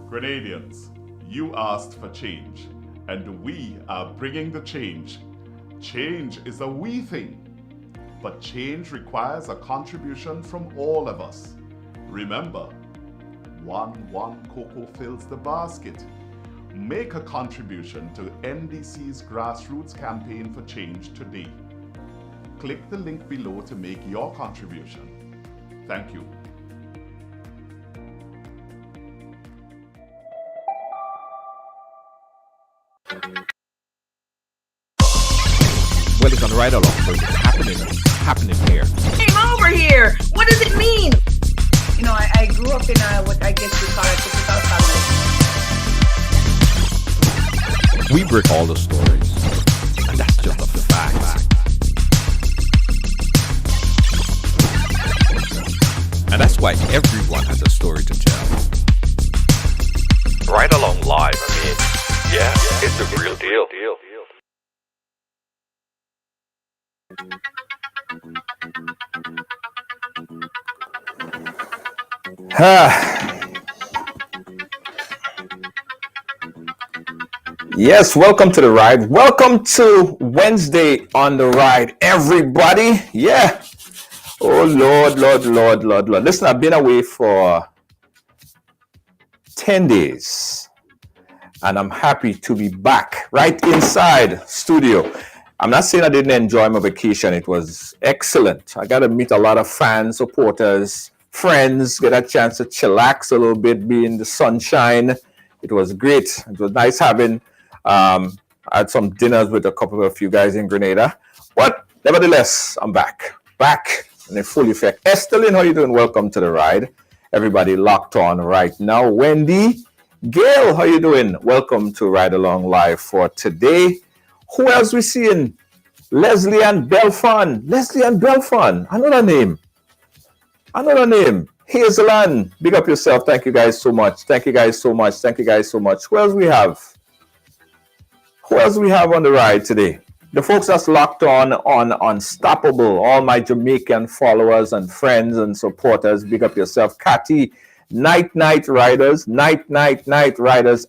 Grenadians, you asked for change, and we are bringing the change. Change is a we thing, but change requires a contribution from all of us. Remember, one cocoa fills the basket. Make a contribution to NDC's grassroots campaign for change today. Click the link below to make your contribution. Thank you. Well, it's on the ride along, so it's happening here. Came over here. What does it mean? You know, I grew up in what I guess you call a typical family. We break all the stories, and that's just a fact. And that's why everyone has a story to tell. Ride Along Live, yeah, it's the real deal. Yes, welcome to the ride. Welcome to Wednesday on the ride, everybody. Yeah. Oh, Lord. Listen, I've been away for 10 days, and I'm happy to be back right inside studio. I'm not saying I didn't enjoy my vacation. It was excellent. I got to meet a lot of fans, supporters, friends, get a chance to chillax a little bit, be in the sunshine. It was great. It was nice having, I had some dinners with a few guys in Grenada. But nevertheless, I'm back and in full effect. Estelin, how you doing? Welcome to the ride. Everybody locked on right now. Wendy, Gail, how you doing? Welcome to Ride Along Live for today. Who else we seeing? Leslie and Belfon. Another name. Hazelan, big up yourself. Thank you guys so much. Who else we have? Who else we have on the ride today? The folks that's locked on Unstoppable, all my Jamaican followers and friends and supporters, big up yourself. Cathy, Night Riders,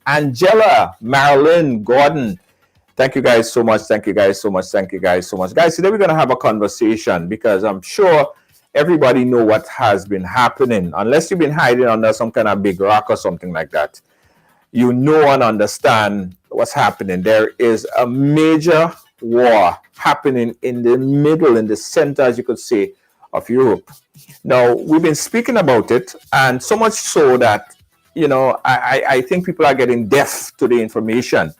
Angela, Marilyn, Gordon. Thank you guys so much. Guys, today we're going to have a conversation because I'm sure everybody know what has been happening. Unless you've been hiding under some kind of big rock or something like that, you know and understand what's happening. There is a major war happening in the center, as you could say, of Europe. Now, we've been speaking about it, and so much so that, you know, I think people are getting deaf to the information.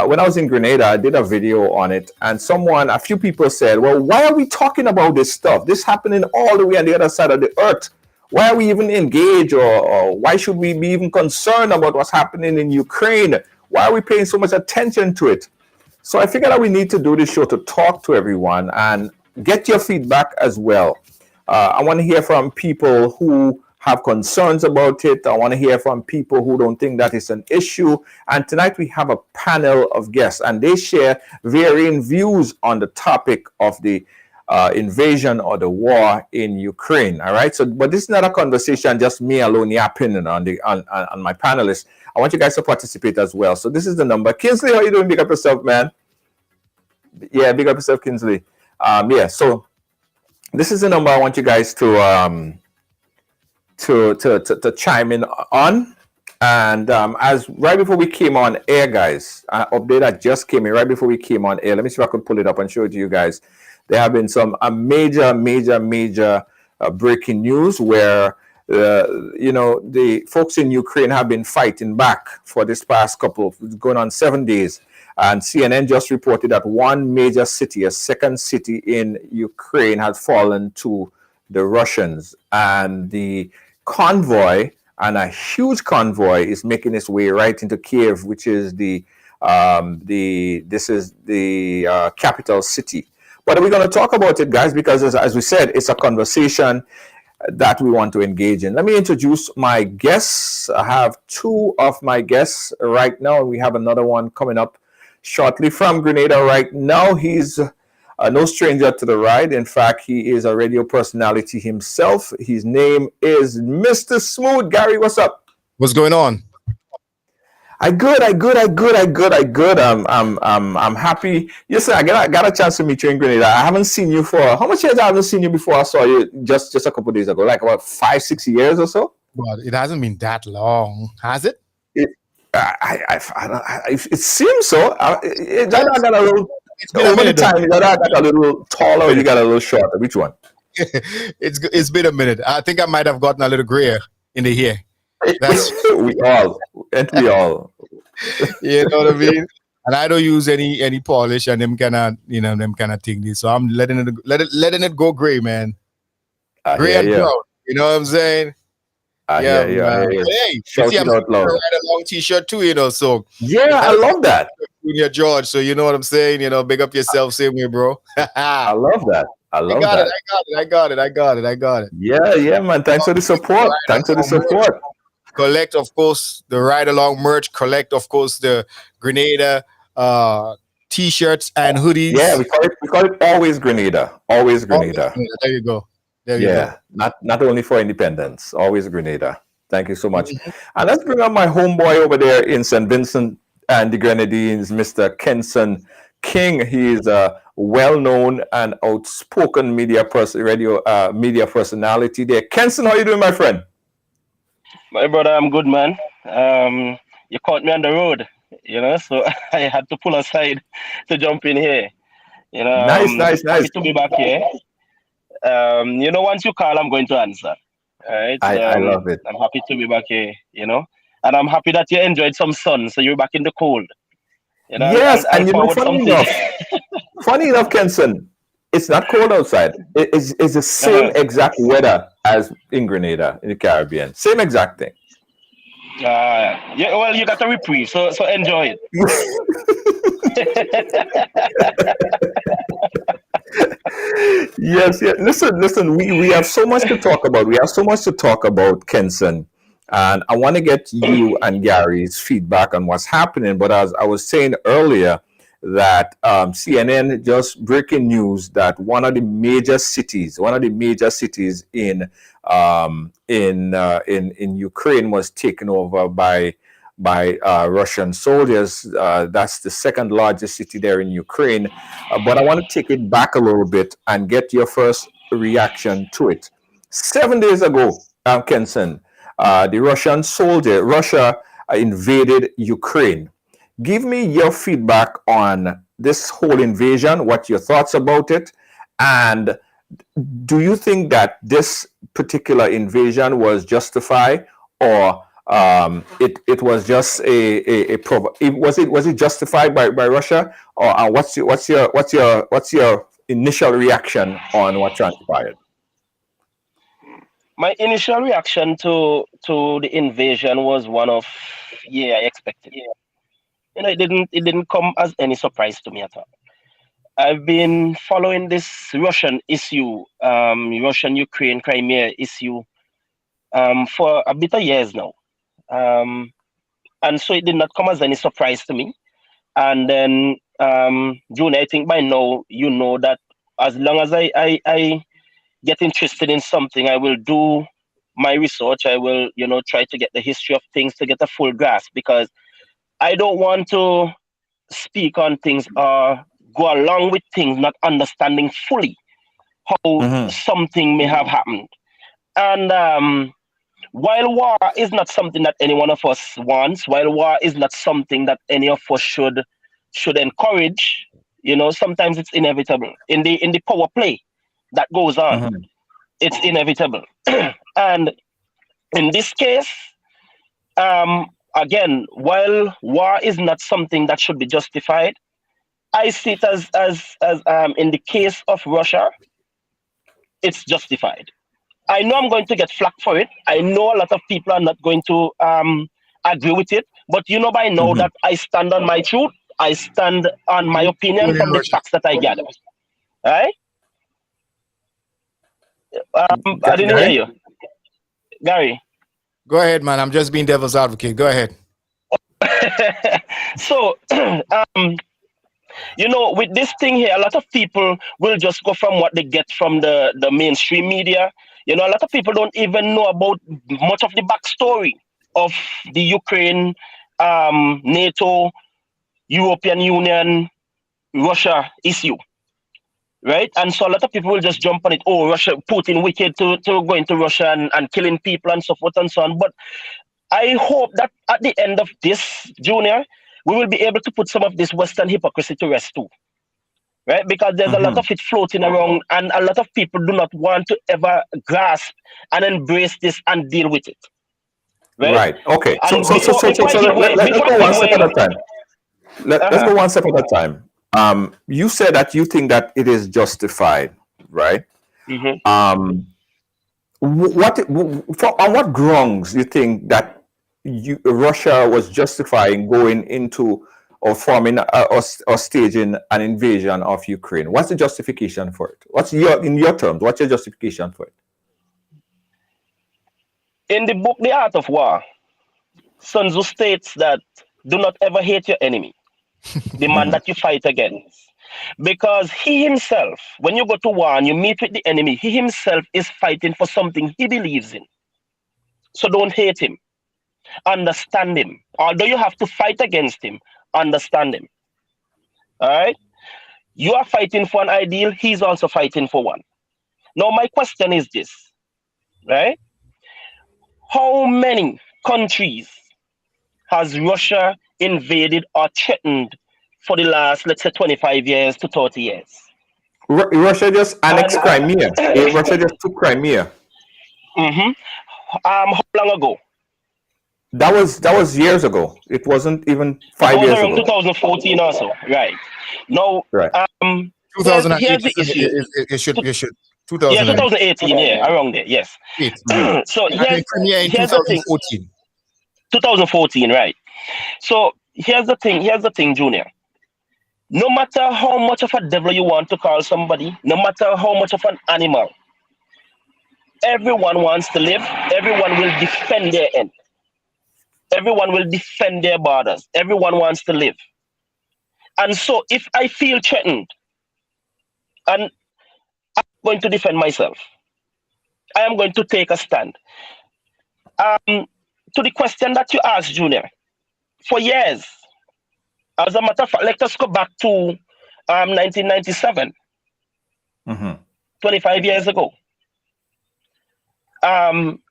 When I was in Grenada, I did a video on it, and a few people said, well, why are we talking about this stuff? This happening all the way on the other side of the earth. Why are we even engaged, or why should we be even concerned about what's happening in Ukraine? Why are we paying so much attention to it? So I figured that we need to do this show to talk to everyone and get your feedback as well. I want to hear from people who have concerns about it. I want to hear from people who don't think that it's an issue. And tonight we have a panel of guests, and they share varying views on the topic of the invasion or the war in Ukraine. All right. So, but this is not a conversation just me alone yapping on my panelists. I want you guys to participate as well. So this is the number. Kinsley, how you doing? Big up yourself, man. Yeah, big up yourself, Kinsley. Yeah. So this is the number I want you guys to chime in on. And as right before we came on air, guys, update that just came in right before we came on air. Let me see if I can pull it up and show it to you guys. There have been some major breaking news where the folks in Ukraine have been fighting back for this past going on 7 days. And CNN just reported that one major city, a second city in Ukraine, has fallen to the Russians. And the convoy, and a huge convoy, is making its way right into Kiev, which is the capital city. But we're going to talk about it, guys, because as we said, it's a conversation that we want to engage in. Let me introduce my guests. I have two of my guests right now. We have another one coming up shortly from Grenada right now. He's no stranger to the ride. In fact, he is a radio personality himself. His name is Mr. Smooth. Gary, what's up? What's going on? I good. I'm happy. Yes, I got a chance to meet you in Grenada. I haven't seen you for how much years? I haven't seen you before. I saw you just a couple of days ago, like about 5-6 years or so. Well, it hasn't been that long, has it? It seems so. I got a little. Over the time, you got a little taller, or you got a little shorter. Which one? It's been a minute. I think I might have gotten a little grayer in the hair. That's we all. You know what I mean? And I don't use any polish and them kind of things. So I'm letting it go gray, man. Gray and brown. You know what I'm saying? Yeah. Hey, you see, I'm wearing a long t-shirt too, So yeah, I love that. Junior George, so you know what I'm saying? Big up yourself, same way, bro. I love that. I got it. Yeah, man. Thanks for the support. Collect, of course, the Ride Along merch. Collect, of course, the Grenada t-shirts and hoodies. Yeah, we call it Always Grenada. Always Grenada. There you go. Not only for independence. Always Grenada. Thank you so much. And let's bring up my homeboy over there in St. Vincent and the Grenadines, Mr. Kenson King. He is a well-known and outspoken media personality there. Kenson, how you doing, my friend? My brother, I'm good, man. You caught me on the road, so I had to pull aside to jump in here. Nice. Happy to be back here. Once you call, I'm going to answer. All right. I love it. I'm happy to be back here, and I'm happy that you enjoyed some sun, so you're back in the cold. Yes, and funny enough, Kenson, it's not cold outside. It's the same exact weather as in Grenada, in the Caribbean. Same exact thing. Well, you got a reprieve, so enjoy it. Yes. Listen, we have so much to talk about. Kenson. And I want to get you and Gary's feedback on what's happening. But as I was saying earlier, that CNN just breaking news that one of the major cities in Ukraine was taken over by Russian soldiers. That's the second largest city there in Ukraine. But I want to take it back a little bit and get your first reaction to it. 7 days ago, Kenson, Russia invaded Ukraine. Give me your feedback on this whole invasion, what your thoughts about it, and do you think that this particular invasion was justified, or it was just was it justified by Russia, or what's your initial reaction on what transpired? My initial reaction to the invasion was one of, yeah, I expected. You know, it didn't come as any surprise to me at all. I've been following this Russian issue, Russian Ukraine Crimea issue, for a bit of years now, and so it did not come as any surprise to me. And then, June, I think by now you know that as long as I get interested in something, I will do my research. I will, try to get the history of things to get a full grasp, because I don't want to speak on things or go along with things not understanding fully how something may have happened. And while war is not something that any one of us wants, while war is not something that any of us should encourage, sometimes it's inevitable. In the power play that goes on, it's inevitable. And in this case, again, while war is not something that should be justified, I see it as in the case of Russia, it's justified. I know I'm going to get flack for it. I know a lot of people are not going to agree with it, but by now that I stand on my truth, I stand on my opinion from the facts that I gather. Right? I didn't hear you, Gary. Go ahead, man. I'm just being devil's advocate. Go ahead. So, with this thing here, a lot of people will just go from what they get from the mainstream media. A lot of people don't even know about much of the backstory of the Ukraine, NATO, European Union, Russia issue, right? And so a lot of people will just jump on it. Oh, Russia, Putin wicked to go into Russia and killing people and so forth and so on. But I hope that at the end of this, Junior, we will be able to put some of this Western hypocrisy to rest too, right? Because there's a lot of it floating around, and a lot of people do not want to ever grasp and embrace this and deal with it. Right. Okay. So let's go one step at a time. Let's go one step at a time. You said that you think that it is justified, right? On what grounds do you think that Russia was justifying going into or forming or staging an invasion of Ukraine? What's the justification for it? In your terms, what's your justification for it? In the book The Art of War, Sun Tzu states that do not ever hate your enemy, the man that you fight against. Because he himself, when you go to war and you meet with the enemy, he himself is fighting for something he believes in. So don't hate him. Understand him. Although you have to fight against him, understand him. All right? You are fighting for an ideal, he's also fighting for one. Now, my question is this, right? How many countries has Russia invaded or threatened for the last, let's say, 25 years to 30 years? Russia just annexed Crimea. Russia just took Crimea. How long ago? That was years ago. It wasn't even 5 years ago. 2014 also, right? Now, right. 2008. Here's the issue. It should. 2018, yeah, around there, yes. So here's the thing. 2014, right? So here's the thing, Junior. No matter how much of a devil you want to call somebody, no matter how much of an animal, everyone wants to live. Everyone will defend their end. Everyone will defend their borders. Everyone wants to live. And so if I feel threatened, and I'm going to defend myself, I am going to take a stand. To the question that you asked, Junior, for years, as a matter of fact, let us go back to 1997, 25 years ago.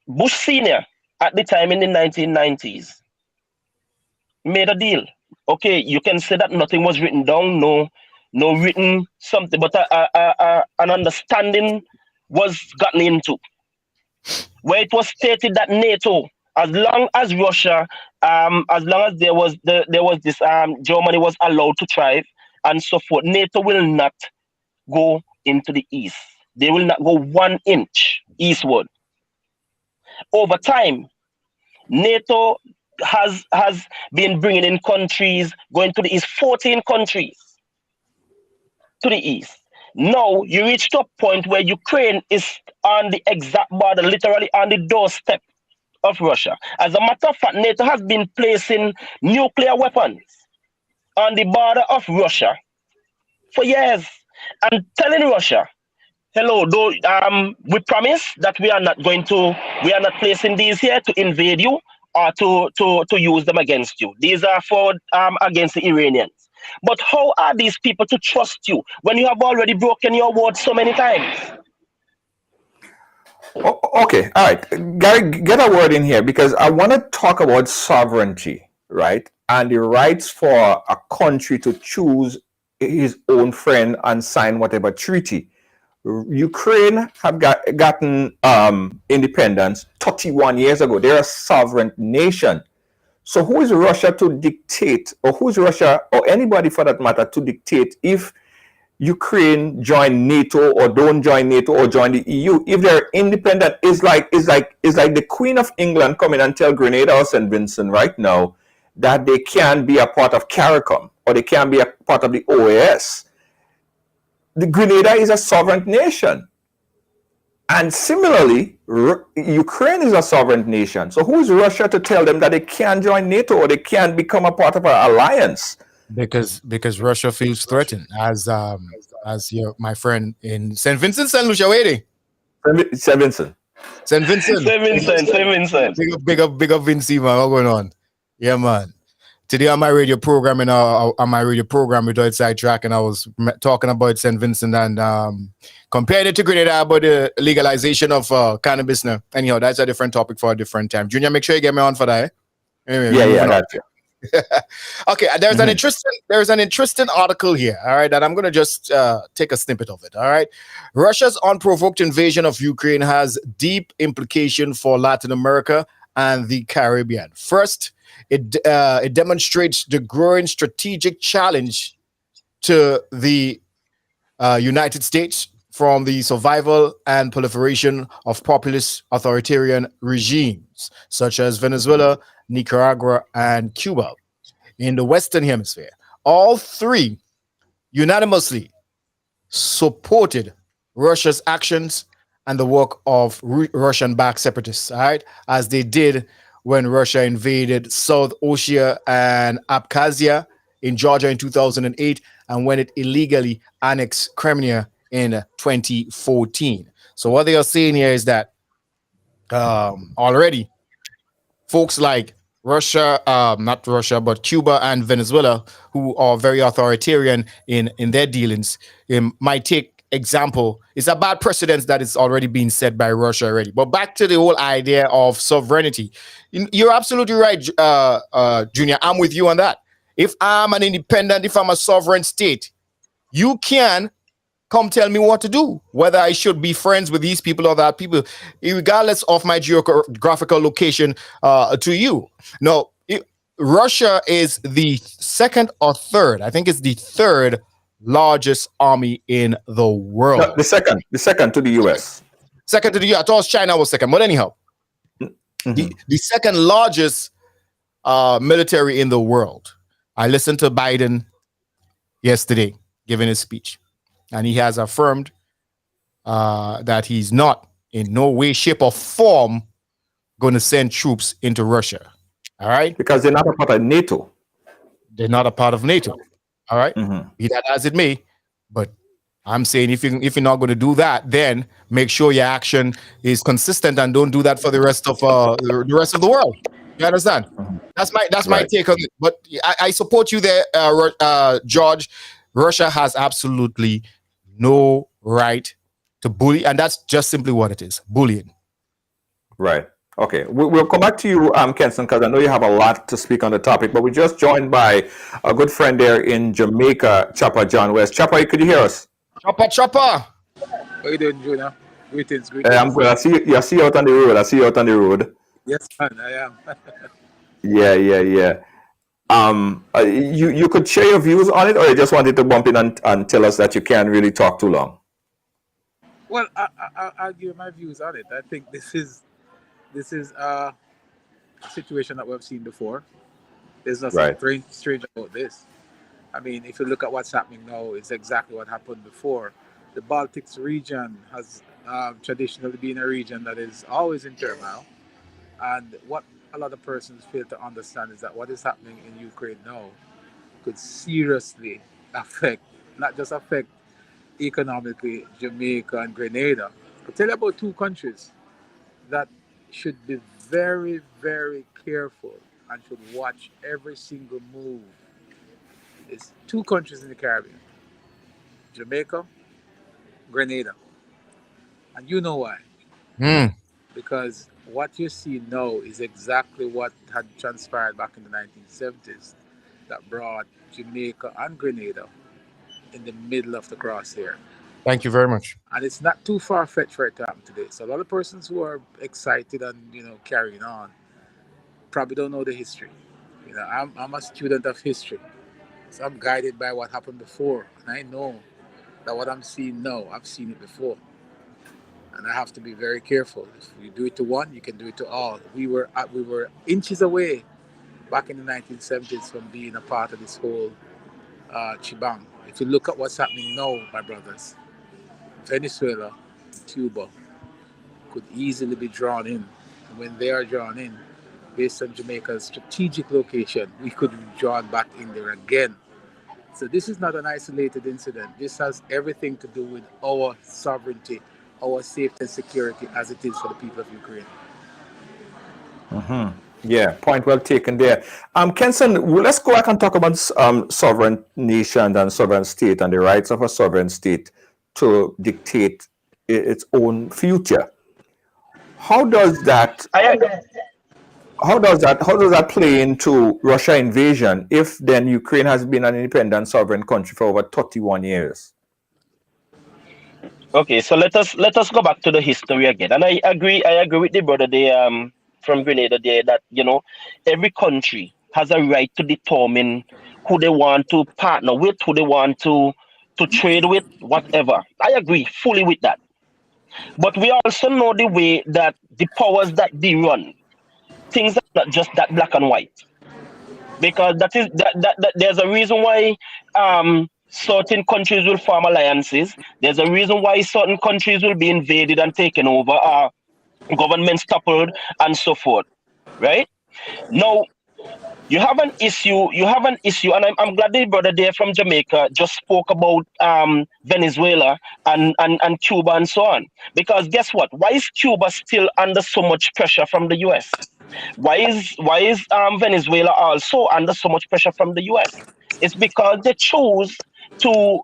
Bush Sr., at the time in the 1990s, made a deal. Okay, you can say that nothing was written down, no written something, but an understanding was gotten into, where it was stated that NATO, as long as Russia, as long as there was this Germany was allowed to thrive and so forth, NATO will not go into the east. They will not go 1 inch eastward. over time, NATO has been bringing in countries, going to the east, 14 countries to the east. Now you reach to a point where Ukraine is on the exact border, literally on the doorstep of Russia. As a matter of fact, NATO has been placing nuclear weapons on the border of Russia for years and telling Russia, hello, we promise that we are not placing these here to invade you or to use them against you. These are for against the Iranians. But how are these people to trust you when you have already broken your word so many times? Okay, all right. Gary, get a word in here because I want to talk about sovereignty, right? And the rights for a country to choose his own friend and sign whatever treaty. Ukraine have gotten independence 31 years ago. They're a sovereign nation. So who is Russia to dictate, or who is Russia, or anybody for that matter, to dictate if Ukraine join NATO or don't join NATO or join the EU? If they're independent, is like the Queen of England coming and tell Grenada or St. Vincent right now that they can be a part of CARICOM or they can be a part of the OAS. The Grenada is a sovereign nation. And similarly, Ukraine is a sovereign nation. So who is Russia to tell them that they can't join NATO or they can't become a part of an alliance? Because Russia feels threatened, as my friend in St. Vincent, St. Lucia waiting. St. Vincent. St. Vincent. Big up Vinci, man. What's going on? Yeah, man. Today on my radio program, with Outside Track, and I was talking about St. Vincent and compared it to Grenada about the legalization of cannabis now. Anyhow, that's a different topic for a different time. Junior, make sure you get me on for that. Anyway, I got you. Okay, there's an interesting article here, all right, that I'm going to just take a snippet of it, all right. Russia's unprovoked invasion of Ukraine has deep implication for Latin America and the Caribbean. First, it demonstrates the growing strategic challenge to the United States from the survival and proliferation of populist authoritarian regimes such as Venezuela, Nicaragua, and Cuba in the Western Hemisphere. All three unanimously supported Russia's actions and the work of Russian-backed separatists, all right, as they did when Russia invaded South Ossetia and Abkhazia in Georgia in 2008, and when it illegally annexed Crimea in 2014. So what they are saying here is that already folks like Russia, not Russia, but Cuba and Venezuela, who are very authoritarian in their dealings, might take example. It's a bad precedent that is already being set by Russia already. But back to the whole idea of sovereignty. You're absolutely right, Junior. I'm with you on that. If I'm an independent, if I'm a sovereign state, you can come tell me what to do, whether I should be friends with these people or that people, regardless of my geographical location to you. No, Russia is the second or third, I think it's the third largest army in the world. No, the second to the US. Second to the US. I thought China was second, but anyhow, the second largest military in the world. I listened to Biden yesterday giving his speech, and he has affirmed that he's not in no way, shape, or form going to send troops into Russia. All right? Because they're not a part of NATO. They're not a part of NATO. All right? Be that as it may. But I'm saying if you're not going to do that, then make sure your action is consistent and don't do that for the rest of the world. You understand? That's my take on it. But I support you there, George. Russia has absolutely no right to bully, and that's just simply what it is, bullying. Right. Okay. We'll come back to you, Kenson, because I know you have a lot to speak on the topic, but we're just joined by a good friend there in Jamaica, Chopper John West. Chopper, could you hear us? Chopper. How you doing, Junior? Greetings. I'm good. I see you out on the road. Yes, man, I am. Yeah. You could share your views on it, or you just wanted to bump in and tell us that you can't really talk too long? Well, I'll give my views on it. I think this is this is a situation that we've seen before. There's nothing Right. strange about this. I mean, if you look at what's happening now, it's exactly what happened before. The Baltics region has traditionally been a region that is always in turmoil. And what a lot of persons fail to understand is that what is happening in Ukraine now could seriously affect, not just affect economically Jamaica and Grenada. I'll tell you about two countries that should be very, very careful and should watch every single move. It's two countries in the Caribbean, Jamaica, Grenada. And you know why? Because what you see now is exactly what had transpired back in the 1970s that brought Jamaica and Grenada in the middle of the crosshair. Thank you very much. And it's not too far-fetched for it to happen today. So a lot of persons who are excited and carrying on probably don't know the history. I'm a student of history, so I'm guided by what happened before, and I know that what I'm seeing now, I've seen it before, and I have to be very careful. If you do it to one, you can do it to all. We were inches away back in the 1970s from being a part of this whole shebang. If you look at what's happening now, my brothers, Venezuela, Cuba could easily be drawn in. And when they are drawn in, based on Jamaica's strategic location, we could be drawn back in there again. So this is not an isolated incident. This has everything to do with our sovereignty, our safety and security as it is for the people of Ukraine. Yeah, point well taken there. Kenson, let's go back and talk about sovereign nation and sovereign state and the rights of a sovereign state to dictate its own future. How does that play into Russia invasion if then Ukraine has been an independent sovereign country for over 31 years? Okay, so let us go back to the history again. And I agree with the brother there from Grenada there that every country has a right to determine who they want to partner with, who they want to trade with, whatever. I agree fully with that. But we also know the way that the powers that they run, things are not just that black and white. Because there's a reason why certain countries will form alliances. There's a reason why certain countries will be invaded and taken over, governments toppled, and so forth. Right? Now, you have an issue, and I'm glad the brother there from Jamaica just spoke about Venezuela and Cuba and so on. Because guess what? Why is Cuba still under so much pressure from the US? Why is Venezuela also under so much pressure from the US? It's because they chose to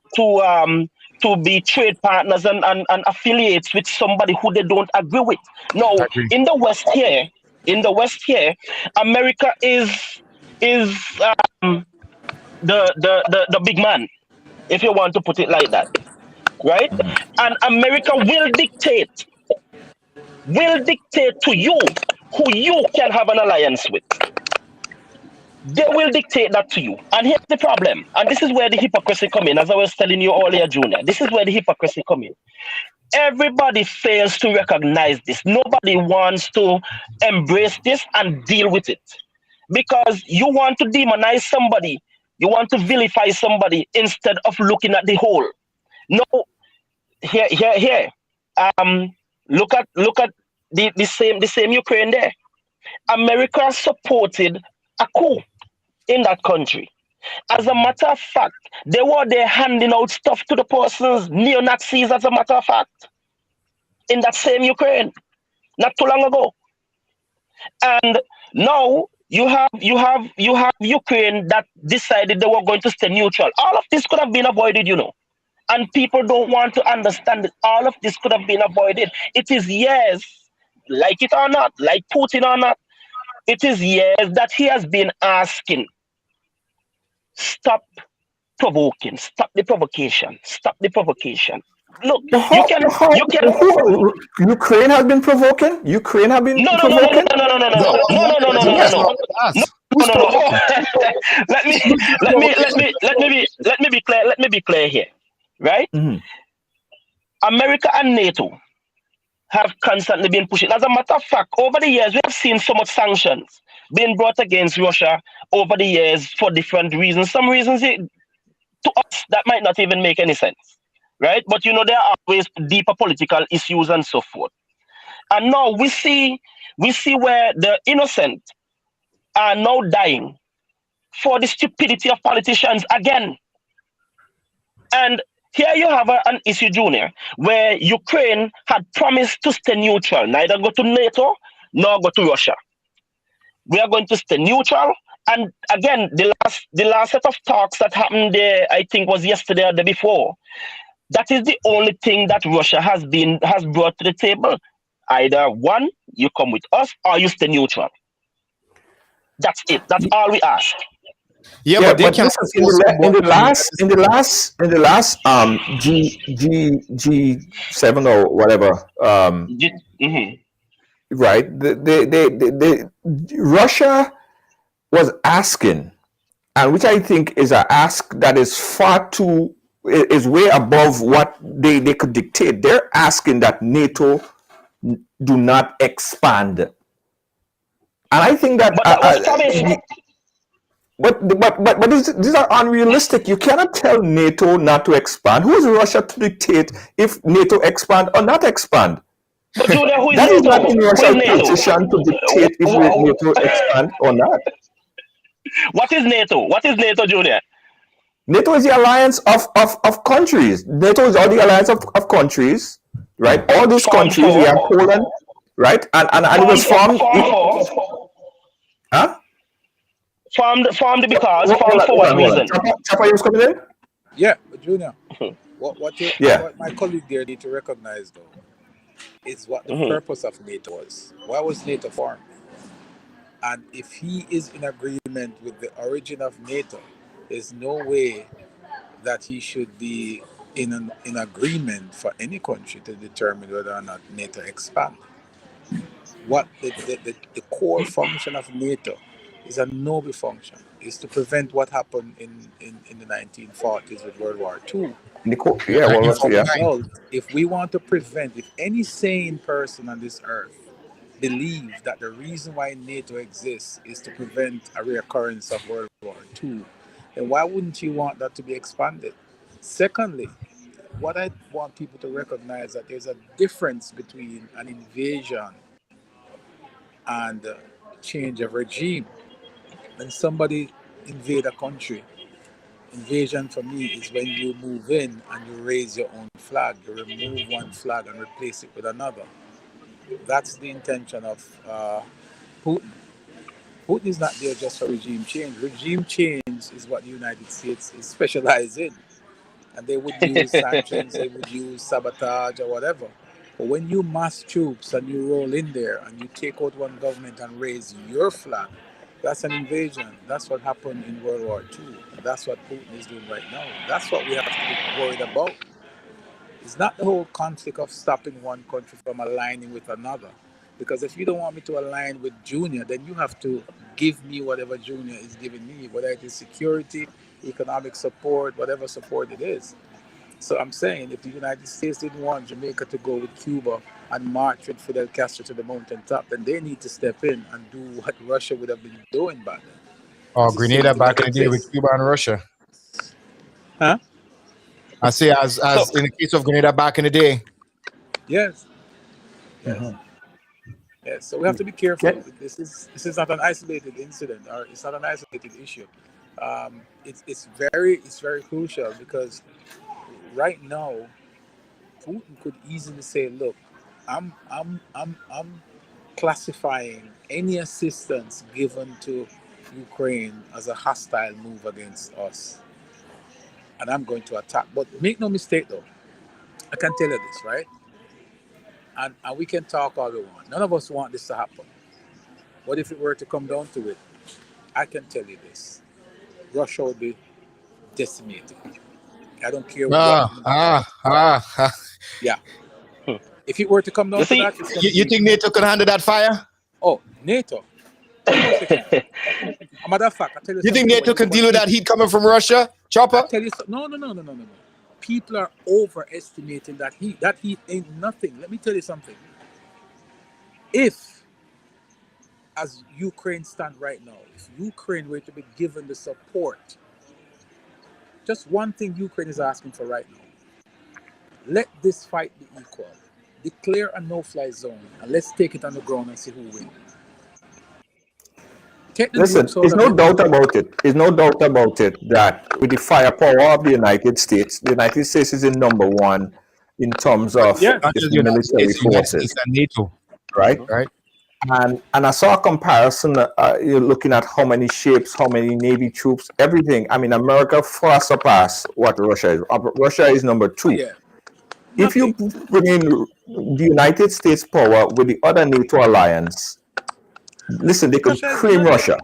be trade partners and affiliates with somebody who they don't agree with. Now, in the West here, America is the big man, if you want to put it like that, right? And America will dictate to you who you can have an alliance with. They will dictate that to you. And here's the problem. And this is where the hypocrisy come in. As I was telling you earlier, Junior, this is where the hypocrisy come in. Everybody fails to recognize this. Nobody wants to embrace this and deal with it. Because you want to demonize somebody. You want to vilify somebody instead of looking at the whole. No, here. Look at the same Ukraine there. America supported a coup in that country. As a matter of fact, they were there handing out stuff to the persons, neo-Nazis, as a matter of fact, in that same Ukraine, not too long ago. And now you have Ukraine that decided they were going to stay neutral. All of this could have been avoided, and people don't want to understand that all of this could have been avoided. It is years, like it or not, like Putin or not, it is years that he has been asking, stop provoking, stop the provocation. Look, Ukraine has been provoking? Ukraine have been provoking? No. Let me be clear here, right? Mm-hmm. America and NATO have constantly been pushing. As a matter of fact, over the years, we have seen so much sanctions being brought against Russia over the years for different reasons. Some reasons to us that might not even make any sense, right? But you know, there are always deeper political issues and so forth. And now we see where the innocent are now dying for the stupidity of politicians again. And here you have an issue, Junior, where Ukraine had promised to stay neutral, neither go to NATO nor go to Russia. We are going to stay neutral. And again, the last set of talks that happened there, I think was yesterday or the day before, that is the only thing that Russia has brought to the table. Either one, you come with us, or you stay neutral. That's it. That's all we ask. Yeah, but this is in the last G7 or whatever right, Russia was asking, and which I think is an ask that is is way above what they could dictate. They're asking that NATO do not expand, and I think that but these are unrealistic. You cannot tell NATO not to expand. Who is Russia to dictate if NATO expand or not expand? But Julia, who is that NATO? is not in Russia's position to dictate if NATO expand or not. What is NATO? What is NATO, Julia? NATO is the alliance of countries. NATO is all the alliance of countries, right? All these countries, we have Poland, right? And it was formed. Formed because for what reason? Chapa, you was coming in? Yeah, but Junior, what my colleague there need to recognize though is what the purpose of NATO was. Why was NATO formed? And if he is in agreement with the origin of NATO, there's no way that he should be in agreement for any country to determine whether or not NATO expand. What the core function of NATO is a noble function, is to prevent what happened in the 1940s with World War II. If we want to prevent, if any sane person on this earth believes that the reason why NATO exists is to prevent a reoccurrence of World War II, then why wouldn't you want that to be expanded? Secondly, what I want people to recognize that there's a difference between an invasion and change of regime. When somebody invade a country, invasion for me is when you move in and you raise your own flag. You remove one flag and replace it with another. That's the intention of Putin. Putin is not there just for regime change. Regime change is what the United States is specialized in. And they would use sanctions, they would use sabotage or whatever. But when you mass troops and you roll in there and you take out one government and raise your flag, that's an invasion. That's what happened in World War II. That's what Putin is doing right now. That's what we have to be worried about. It's not the whole conflict of stopping one country from aligning with another. Because if you don't want me to align with Junior, then you have to give me whatever Junior is giving me, whether it is security, economic support, whatever support it is. So I'm saying if the United States didn't want Jamaica to go with Cuba and march with Fidel Castro to the mountaintop, then they need to step in and do what Russia would have been doing back then. Oh, Grenada back in the day with Cuba and Russia. Huh? I say as in the case of Grenada back in the day. Yes. Yes. Yes. So we have to be careful. This is not an isolated incident, or it's not an isolated issue. It's very crucial because right now Putin could easily say, look, I'm classifying any assistance given to Ukraine as a hostile move against us, and I'm going to attack. But make no mistake though, I can tell you this, right? And we can talk all we want. None of us want this to happen. What if it were to come down to it? I can tell you this. Russia would be decimated. I don't care what. Yeah. If it were to come down to that... You think NATO can handle that fire? Oh, NATO? A matter of fact, I tell you. You think NATO can deal with that heat coming from Russia? Chopper? Tell you no. People are overestimating that heat. That heat ain't nothing. Let me tell you something. If, as Ukraine stand right now, if Ukraine were to be given the support, just one thing Ukraine is asking for right now: let this fight be equal. Declare a no-fly zone, and let's take it on the ground and see who wins. Listen, there's no doubt about it. There's no doubt about it that with the firepower of the United States is in number one in terms of its military forces, and NATO, right? Right. And I saw a comparison. You're looking at how many ships, how many Navy troops, everything. I mean, America far surpass what Russia is. Russia is number two. Yeah. If you bring in the United States power with the other NATO alliance, listen, they could cream Russia.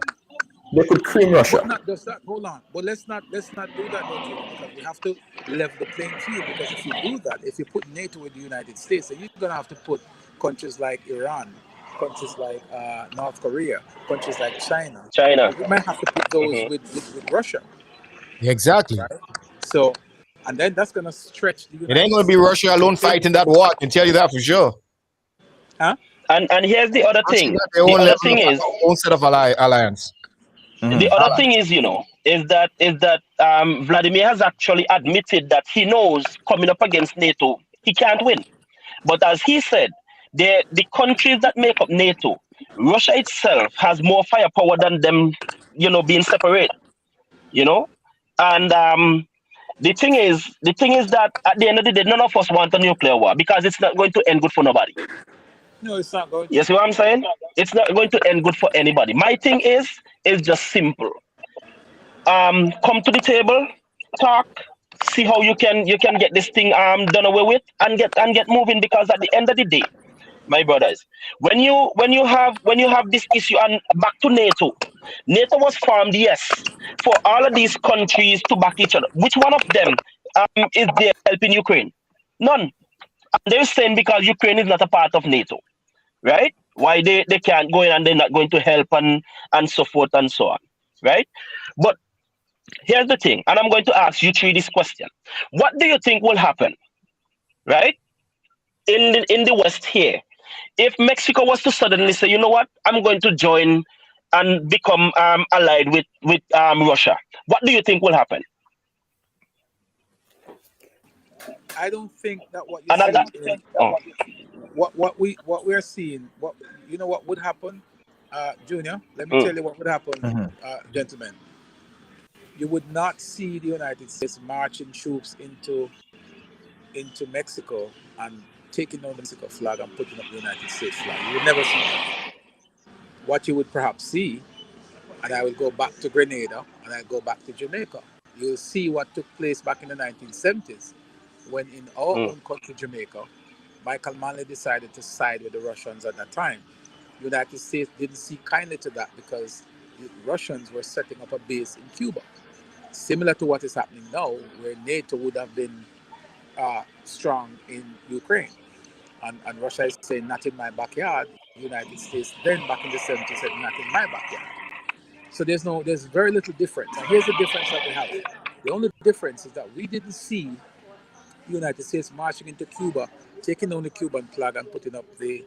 They could cream Russia. But not just that. Hold on. But let's not do that, NATO, because we have to level the playing field. Because if you do that, if you put NATO with the United States, then you're gonna have to put countries like Iran, countries like North Korea, countries like China. You might have to put those with Russia. Exactly. Right? So, and then that's gonna stretch the United It ain't gonna be Russia alone fighting that war. I can tell you that for sure. Huh? And here's the other thing. The other thing is own set of alliance. The other thing is, is that Vladimir has actually admitted that he knows coming up against NATO, he can't win. But as he said, the countries that make up NATO, Russia itself has more firepower than them, being separate. And the thing is that at the end of the day, none of us want a nuclear war because it's not going to end good for nobody. No, it's not going to. You see what I'm saying? It's not going to end good for anybody. My thing is just simple. Come to the table, talk, see how you can get this thing done away with and get moving, because at the end of the day, my brothers, when you have this issue, and back to NATO. NATO was formed, yes, for all of these countries to back each other. Which one of them is there helping Ukraine? None. And they're saying because Ukraine is not a part of NATO, right? Why they can't go in and they're not going to help and so forth and so on, right? But here's the thing, and I'm going to ask you three this question. What do you think will happen, right, in the West here, if Mexico was to suddenly say, you know what, I'm going to join and become allied with Russia? What do you think will happen? I don't think that what you're seeing is, what we're seeing. What would happen, Junior? Let me tell you what would happen, gentlemen. You would not see the United States marching troops into Mexico and taking down the Mexico flag and putting up the United States flag. You would never see that. What you would perhaps see, and I will go back to Grenada and I go back to Jamaica. You'll see what took place back in the 1970s. When in our own country, Jamaica, Michael Manley decided to side with the Russians at that time. The United States didn't see kindly to that because the Russians were setting up a base in Cuba. Similar to what is happening now, where NATO would have been strong in Ukraine. And Russia is saying, not in my backyard. The United States then back in the 70s said, not in my backyard. So there's very little difference. And here's the difference that we have. The only difference is that we didn't see the United States marching into Cuba, taking down the Cuban flag and putting up the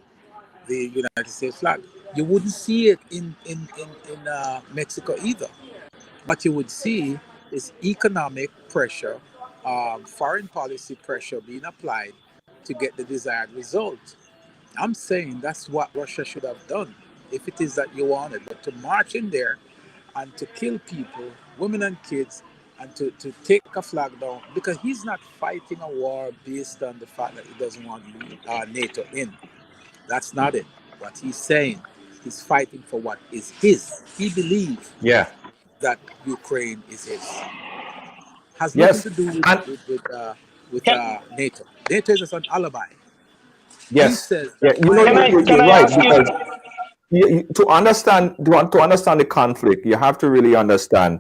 United States flag. You wouldn't see it in Mexico either. What you would see is economic pressure, foreign policy pressure being applied to get the desired result. I'm saying that's what Russia should have done if it is that you want it. But to march in there and to kill people, women and kids, and to take a flag down, because he's not fighting a war based on the fact that he doesn't want NATO in. That's not it. What he's saying, he's fighting for what is his. He believes that Ukraine is his. Has nothing to do with NATO. NATO is just an alibi. Yes. He says you're right, because to understand the conflict, you have to really understand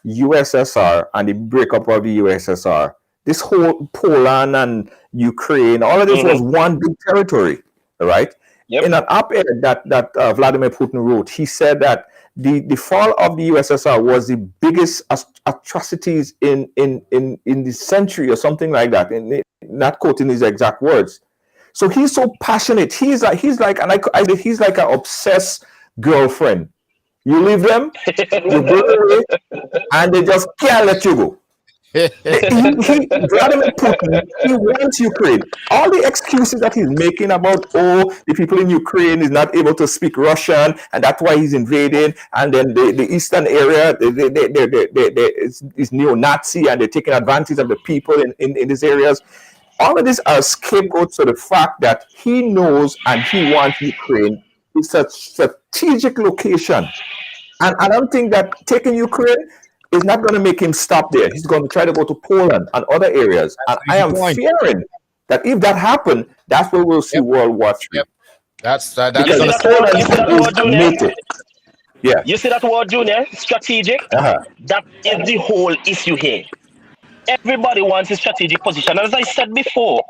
USSR and the breakup of the USSR. This whole Poland and Ukraine, all of this was one big territory, right? Yep. In an op-ed that Vladimir Putin wrote, he said that the fall of the USSR was the biggest atrocities in the century or something like that. Not quoting his exact words. So he's so passionate. He's like he's like an obsessed girlfriend. You leave them, you go away, and they just can't let you go. Vladimir Putin, he wants Ukraine. All the excuses that he's making about the people in Ukraine is not able to speak Russian, and that's why he's invading. And then the eastern area, is neo-Nazi, and they're taking advantage of the people in these areas. All of these are scapegoats to the fact that he knows and he wants Ukraine. It's a strategic location, and I don't think that taking Ukraine is not going to make him stop there. He's going to try to go to Poland and other areas. And I am fearing that if that happens, that's where we'll see World War III. Yep. That's You see that word, Junior? Yeah. You see that word, Junior? Strategic? That is the whole issue here. Everybody wants a strategic position. As I said before,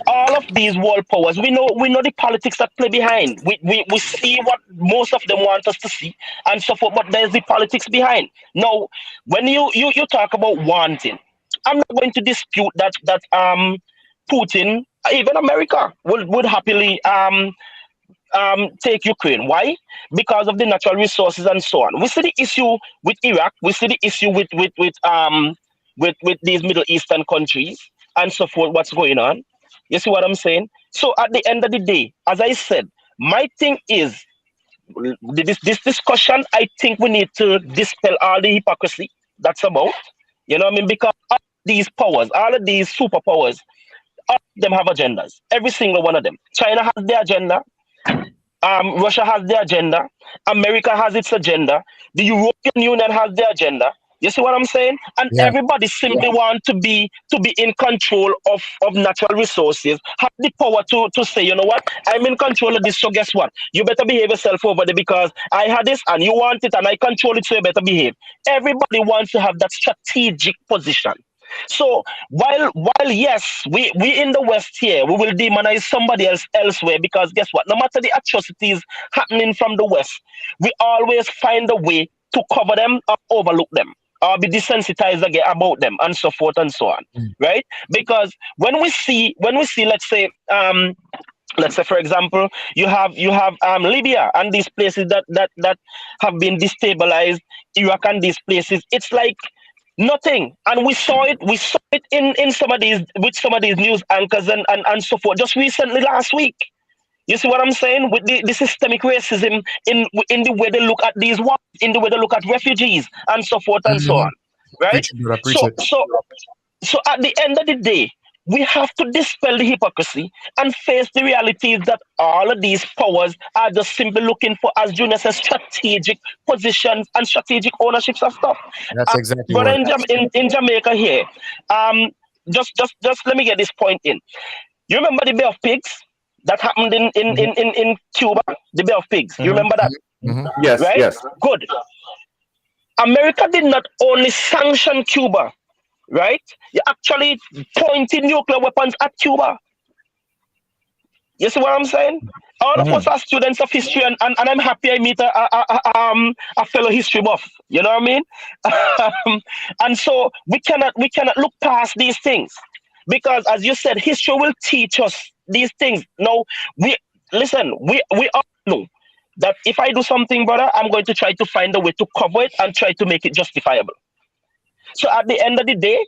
all of these world powers, we know the politics that play behind. We see what most of them want us to see and so forth, but there's the politics behind. Now, when you talk about wanting, I'm not going to dispute that Putin, even America, would happily take Ukraine. Why? Because of the natural resources and so on. We see the issue with Iraq. We see the issue with these Middle Eastern countries and so forth, what's going on. You see what I'm saying? So at the end of the day, as I said, my thing is, this discussion, I think we need to dispel all the hypocrisy that's about. You know what I mean? Because all these powers, all of these superpowers, all of them have agendas. Every single one of them. China has their agenda. Russia has their agenda. America has its agenda. The European Union has their agenda. You see what I'm saying? And everybody simply want to be in control of natural resources, have the power to say, you know what, I'm in control of this, so guess what? You better behave yourself over there because I had this and you want it and I control it, so you better behave. Everybody wants to have that strategic position. So while yes, we in the West here, we will demonize somebody else elsewhere because guess what? No matter the atrocities happening from the West, we always find a way to cover them or overlook them, or be desensitized again about them and so forth and so on, right? Because when we see, let's say for example, you have Libya and these places that have been destabilized, Iraq and these places, it's like nothing. And we saw it in some of these news anchors and so forth just recently last week. You see what I'm saying? With the systemic racism in the way they look at these wars, in the way they look at refugees and so forth and so on. Right? So at the end of the day, we have to dispel the hypocrisy and face the realities that all of these powers are just simply looking for, as Junior says, strategic positions and strategic ownerships of stuff. That's exactly but right. in Jamaica here, just let me get this point in. You remember the Bay of Pigs? That happened in Cuba, the Bay of Pigs. You remember that? Yes, right? Yes. Good. America did not only sanction Cuba, right? You actually pointed nuclear weapons at Cuba. You see what I'm saying? All of us are students of history, and I'm happy I meet a fellow history buff. You know what I mean? And so we cannot look past these things because, as you said, history will teach us these things. Now, we all know that if I do something, brother, I'm going to try to find a way to cover it and try to make it justifiable. So at the end of the day,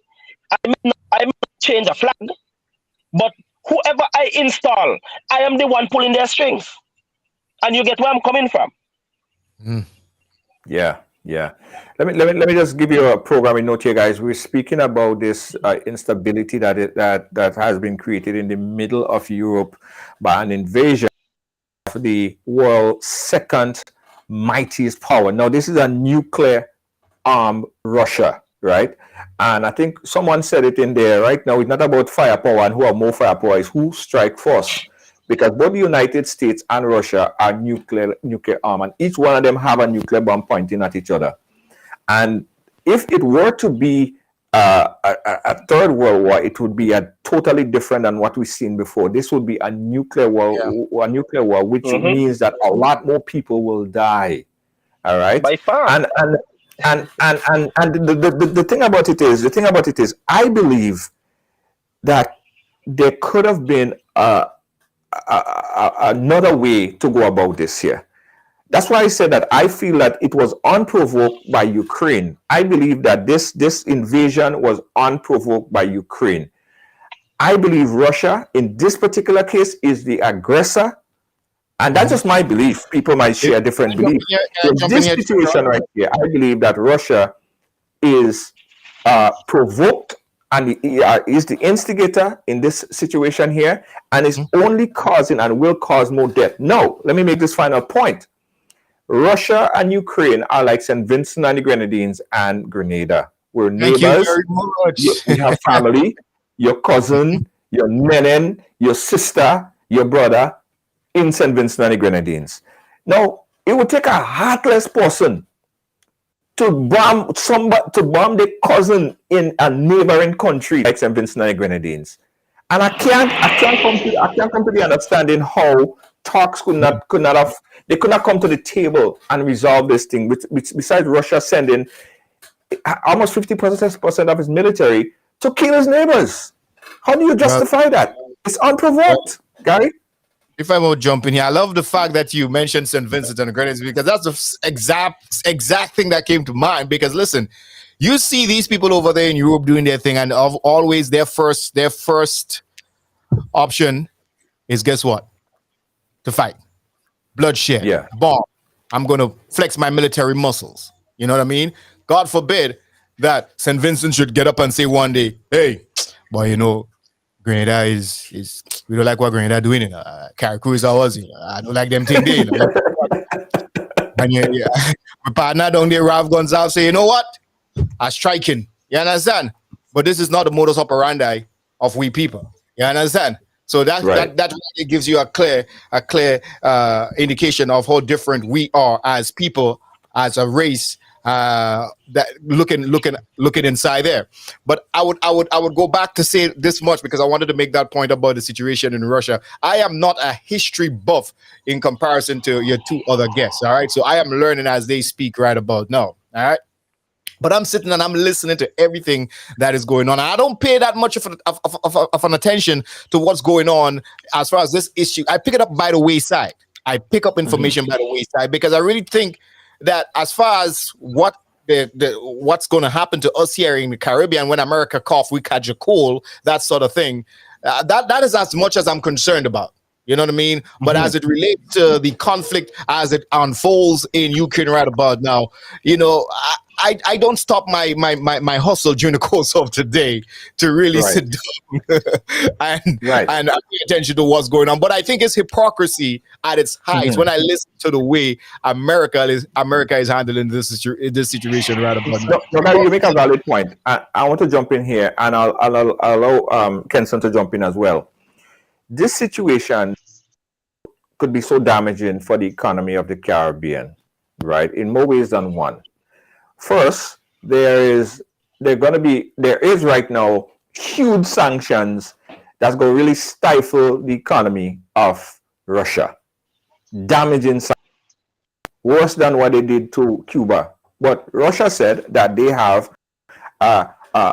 I may not change a flag, but whoever I install, I am the one pulling their strings. And you get where I'm coming from. Yeah. Let me just give you a programming note here, guys. We're speaking about this instability that has been created in the middle of Europe by an invasion of the world's second mightiest power. Now, this is a nuclear armed Russia, right? And I think someone said it in there right now. It's not about firepower and who have more firepower, it's who strike first. Because both the United States and Russia are nuclear armed, and each one of them have a nuclear bomb pointing at each other. And if it were to be a third world war, it would be a totally different than what we've seen before. This would be a nuclear war, which means that a lot more people will die. All right, by far. And the thing about it is, I believe that there could have been another way to go about this here. That's why I said that I feel that it was unprovoked by Ukraine. I believe that this invasion was unprovoked by Ukraine. I believe Russia, in this particular case, is the aggressor. And that's just my belief. People might share different beliefs. In this situation right here, I believe that Russia is provoked and is the instigator in this situation here, and is only causing and will cause more death. Now, let me make this final point. Russia and Ukraine are like St. Vincent and the Grenadines and Grenada. We're neighbors. Thank you very much. We have family, your cousin, your nenin, your sister, your brother in St. Vincent and the Grenadines. Now, it would take a heartless person to bomb the cousin in a neighboring country like St. Vincent and the Grenadines. And I can't come to the understanding how talks could not come to the table and resolve this thing. Besides Russia sending almost 50% of its military to kill his neighbors. How do you justify that? It's unprovoked, Gary. If I will jump in here, I love the fact that you mentioned St. Vincent and the Grenadines, because that's the exact thing that came to mind. Because listen, you see these people over there in Europe doing their thing, and always their first option is, guess what? To fight, bloodshed, bomb. I'm gonna flex my military muscles. You know what I mean? God forbid that St. Vincent should get up and say one day, "Hey, boy, you know, Grenada is we don't like what Grenada doing in Carriacou is ours. I don't like them thing there. You know? And my partner down there, Rav Gonzalez, say, you know what? I'm striking. You understand? But this is not the modus operandi of we people. You understand? So that really gives you a clear indication of how different we are as people, as a race. That looking inside there. But I would go back to say this much, because I wanted to make that point about the situation in Russia. I am not a history buff in comparison to your two other guests. All right, so I am learning as they speak right about now. All right. But I'm sitting and I'm listening to everything that is going on. I don't pay that much of an attention to what's going on as far as this issue. I pick it up by the wayside. I pick up information by the wayside, because I really think that as far as what's going to happen to us here in the Caribbean when America cough, we catch a cold, that sort of thing, that is as much as I'm concerned about. You know what I mean? But as it relates to the conflict as it unfolds in Ukraine right about now, you know, I don't stop my hustle during the course of today to really sit down and pay attention to what's going on. But I think it's hypocrisy at its height when I listen to the way America is handling this situation right about now. No, you make a valid point. I want to jump in here, and I'll allow Kenson to jump in as well. This situation could be so damaging for the economy of the Caribbean, right? In more ways than one. First, there is right now huge sanctions that's going to really stifle the economy of Russia. Damaging sanctions, worse than what they did to Cuba. But Russia said that they have a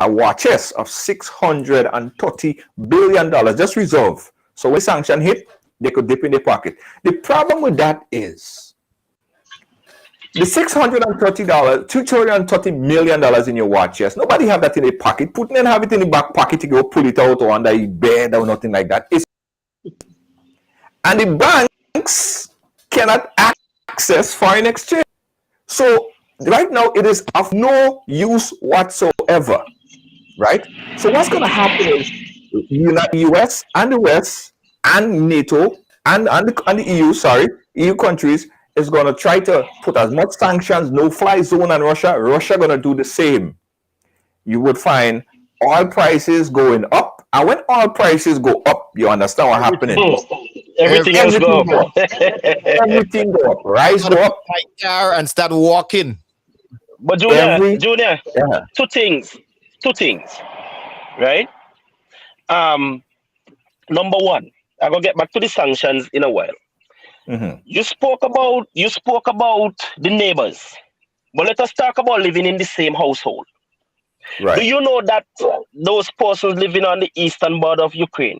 war chest of $630 billion just reserved. So when sanction hit, they could dip in their pocket. The problem with that is the $230 million in your war chest. Nobody have that in their pocket. Putin and have it in the back pocket to go pull it out or under your bed or nothing like that. And the banks cannot access foreign exchange. So right now it is of no use whatsoever. Right? So what's going to happen is the US and the West and NATO and the EU countries is going to try to put as much sanctions, no-fly zone on Russia. Russia going to do the same. You would find oil prices going up. And when oil prices go up, you understand what's happening. Everything else go up. Everything go up. Rice go up. My car and start walking. But Junior, two things, right? Number one, I'm gonna get back to the sanctions in a while. You spoke about the neighbors, but let us talk about living in the same household. Right. Do you know that those persons living on the eastern border of Ukraine,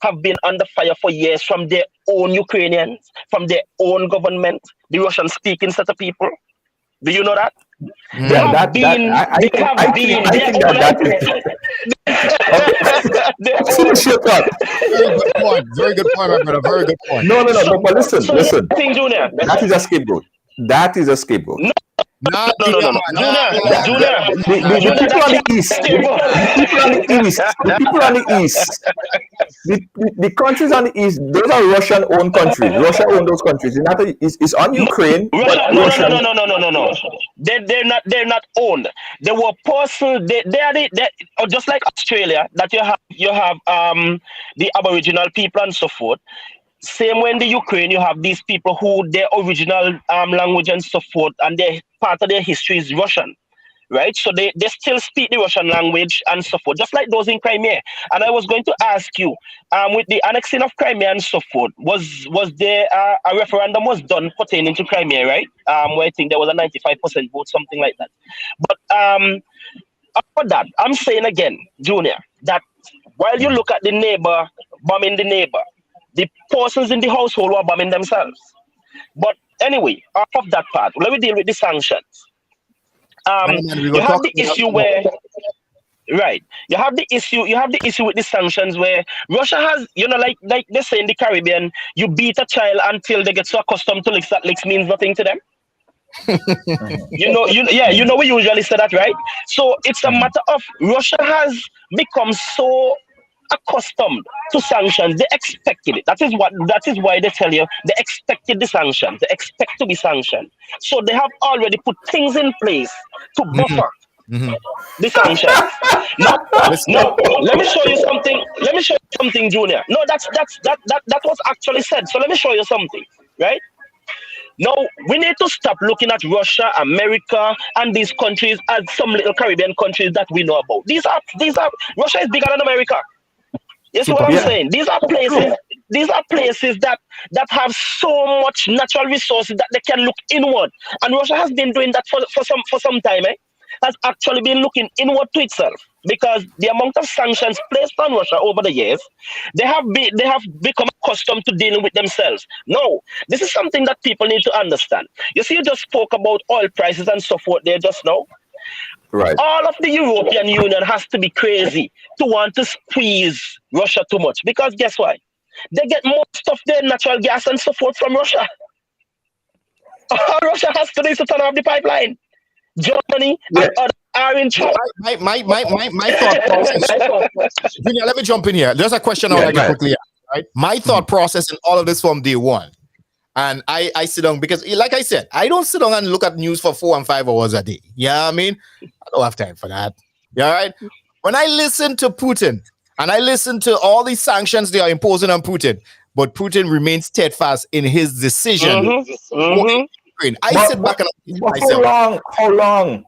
have been under fire for years from their own Ukrainians, from their own government, the Russian-speaking set of people. Do you know that? They have been. I think finish your thought. Very good point. Very good point, my brother. Very good point. No, but listen. Thing, Junior. That is a scapegoat. That is a scapegoat. No. Junior. The people on the east, the countries on the east, those are Russian-owned countries. Russia owns those countries. It's on Ukraine. No. They're not owned. They were personal. They are just like Australia. That you have the Aboriginal people and so forth. Same way in the Ukraine, you have these people who their original language and so forth, and part of their history is Russian, right? So they still speak the Russian language and so forth, just like those in Crimea. And I was going to ask you, with the annexing of Crimea and so forth, was there a referendum was done pertaining to Crimea, right? Where I think there was a 95% vote, something like that. But after that, I'm saying again, Junior, that while you look at the neighbor bombing the neighbor, the persons in the household were bombing themselves. But anyway, off of that part, let me deal with the sanctions. You have the issue where, right? You have the issue with the sanctions where Russia has, like they say in the Caribbean, you beat a child until they get so accustomed to licks that licks means nothing to them. We usually say that, right? So it's a matter of Russia has become so accustomed to sanctions. They expected it. That is why they tell you they expected the sanctions. They expect to be sanctioned. So they have already put things in place to buffer the sanctions. Now, let me show you something, Junior. No, that was actually said. So let me show you something, right? Now, we need to stop looking at Russia, America, and these countries as some little Caribbean countries that we know about. These are Russia is bigger than America. You see what I'm saying? These are places that have so much natural resources that they can look inward. And Russia has been doing that for some time, has actually been looking inward to itself, because the amount of sanctions placed on Russia over the years, they have become accustomed to dealing with themselves. No, this is something that people need to understand. You see, you just spoke about oil prices and so forth there just now. Right. All of the European Union has to be crazy to want to squeeze Russia too much, because guess why? They get most of their natural gas and so forth from Russia. All Russia has to do is to turn off the pipeline. Germany and others are in trouble. My thought process. Junior, let me jump in here. There's a question I want to get quickly. Right? My thought process in all of this from day one. And I sit down because, like I said, I don't sit down and look at news for 4 and 5 hours a day. Yeah, I mean, I don't have time for that. Yeah, right. When I listen to Putin and I listen to all these sanctions they are imposing on Putin, but Putin remains steadfast in his decision. I sit back and myself. How long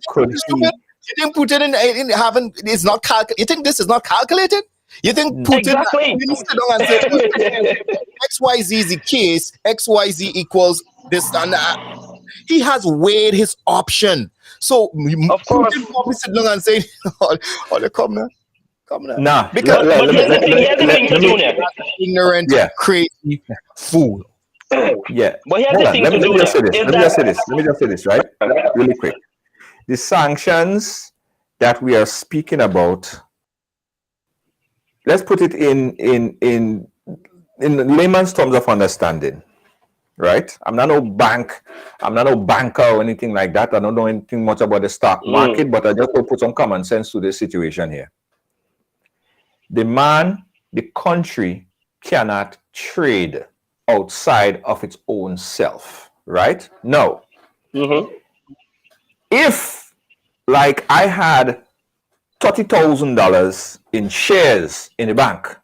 could he? You think Putin is not you think this is not calculated? You think Putin XYZ is the case, XYZ equals this and that? He has weighed his option. So of course, Putin probably sit down and say, come now. Nah, because ignorant, crazy fool. Yeah. But here's the thing Let me just say this, right? Really quick. The sanctions that we are speaking about, let's put it in layman's terms of understanding, right? I'm not no banker or anything like that. I don't know anything much about the stock market, but I just will put some common sense to this situation here. The country cannot trade outside of its own self, right? No. If, like, I had $30,000 in shares in the bank,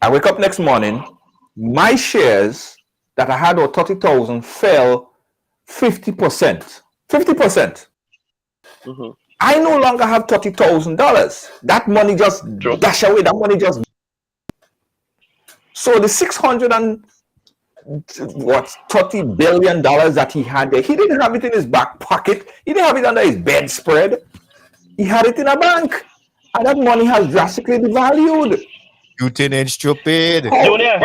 I wake up next morning, my shares that I had of 30,000 fell 50%. 50%. I no longer have $30,000. That money just dash away. That money just. So the $630 billion that he had there, he didn't have it in his back pocket. He didn't have it under his bedspread. He had it in a bank. And that money has drastically devalued. Putin ain't stupid. Junior,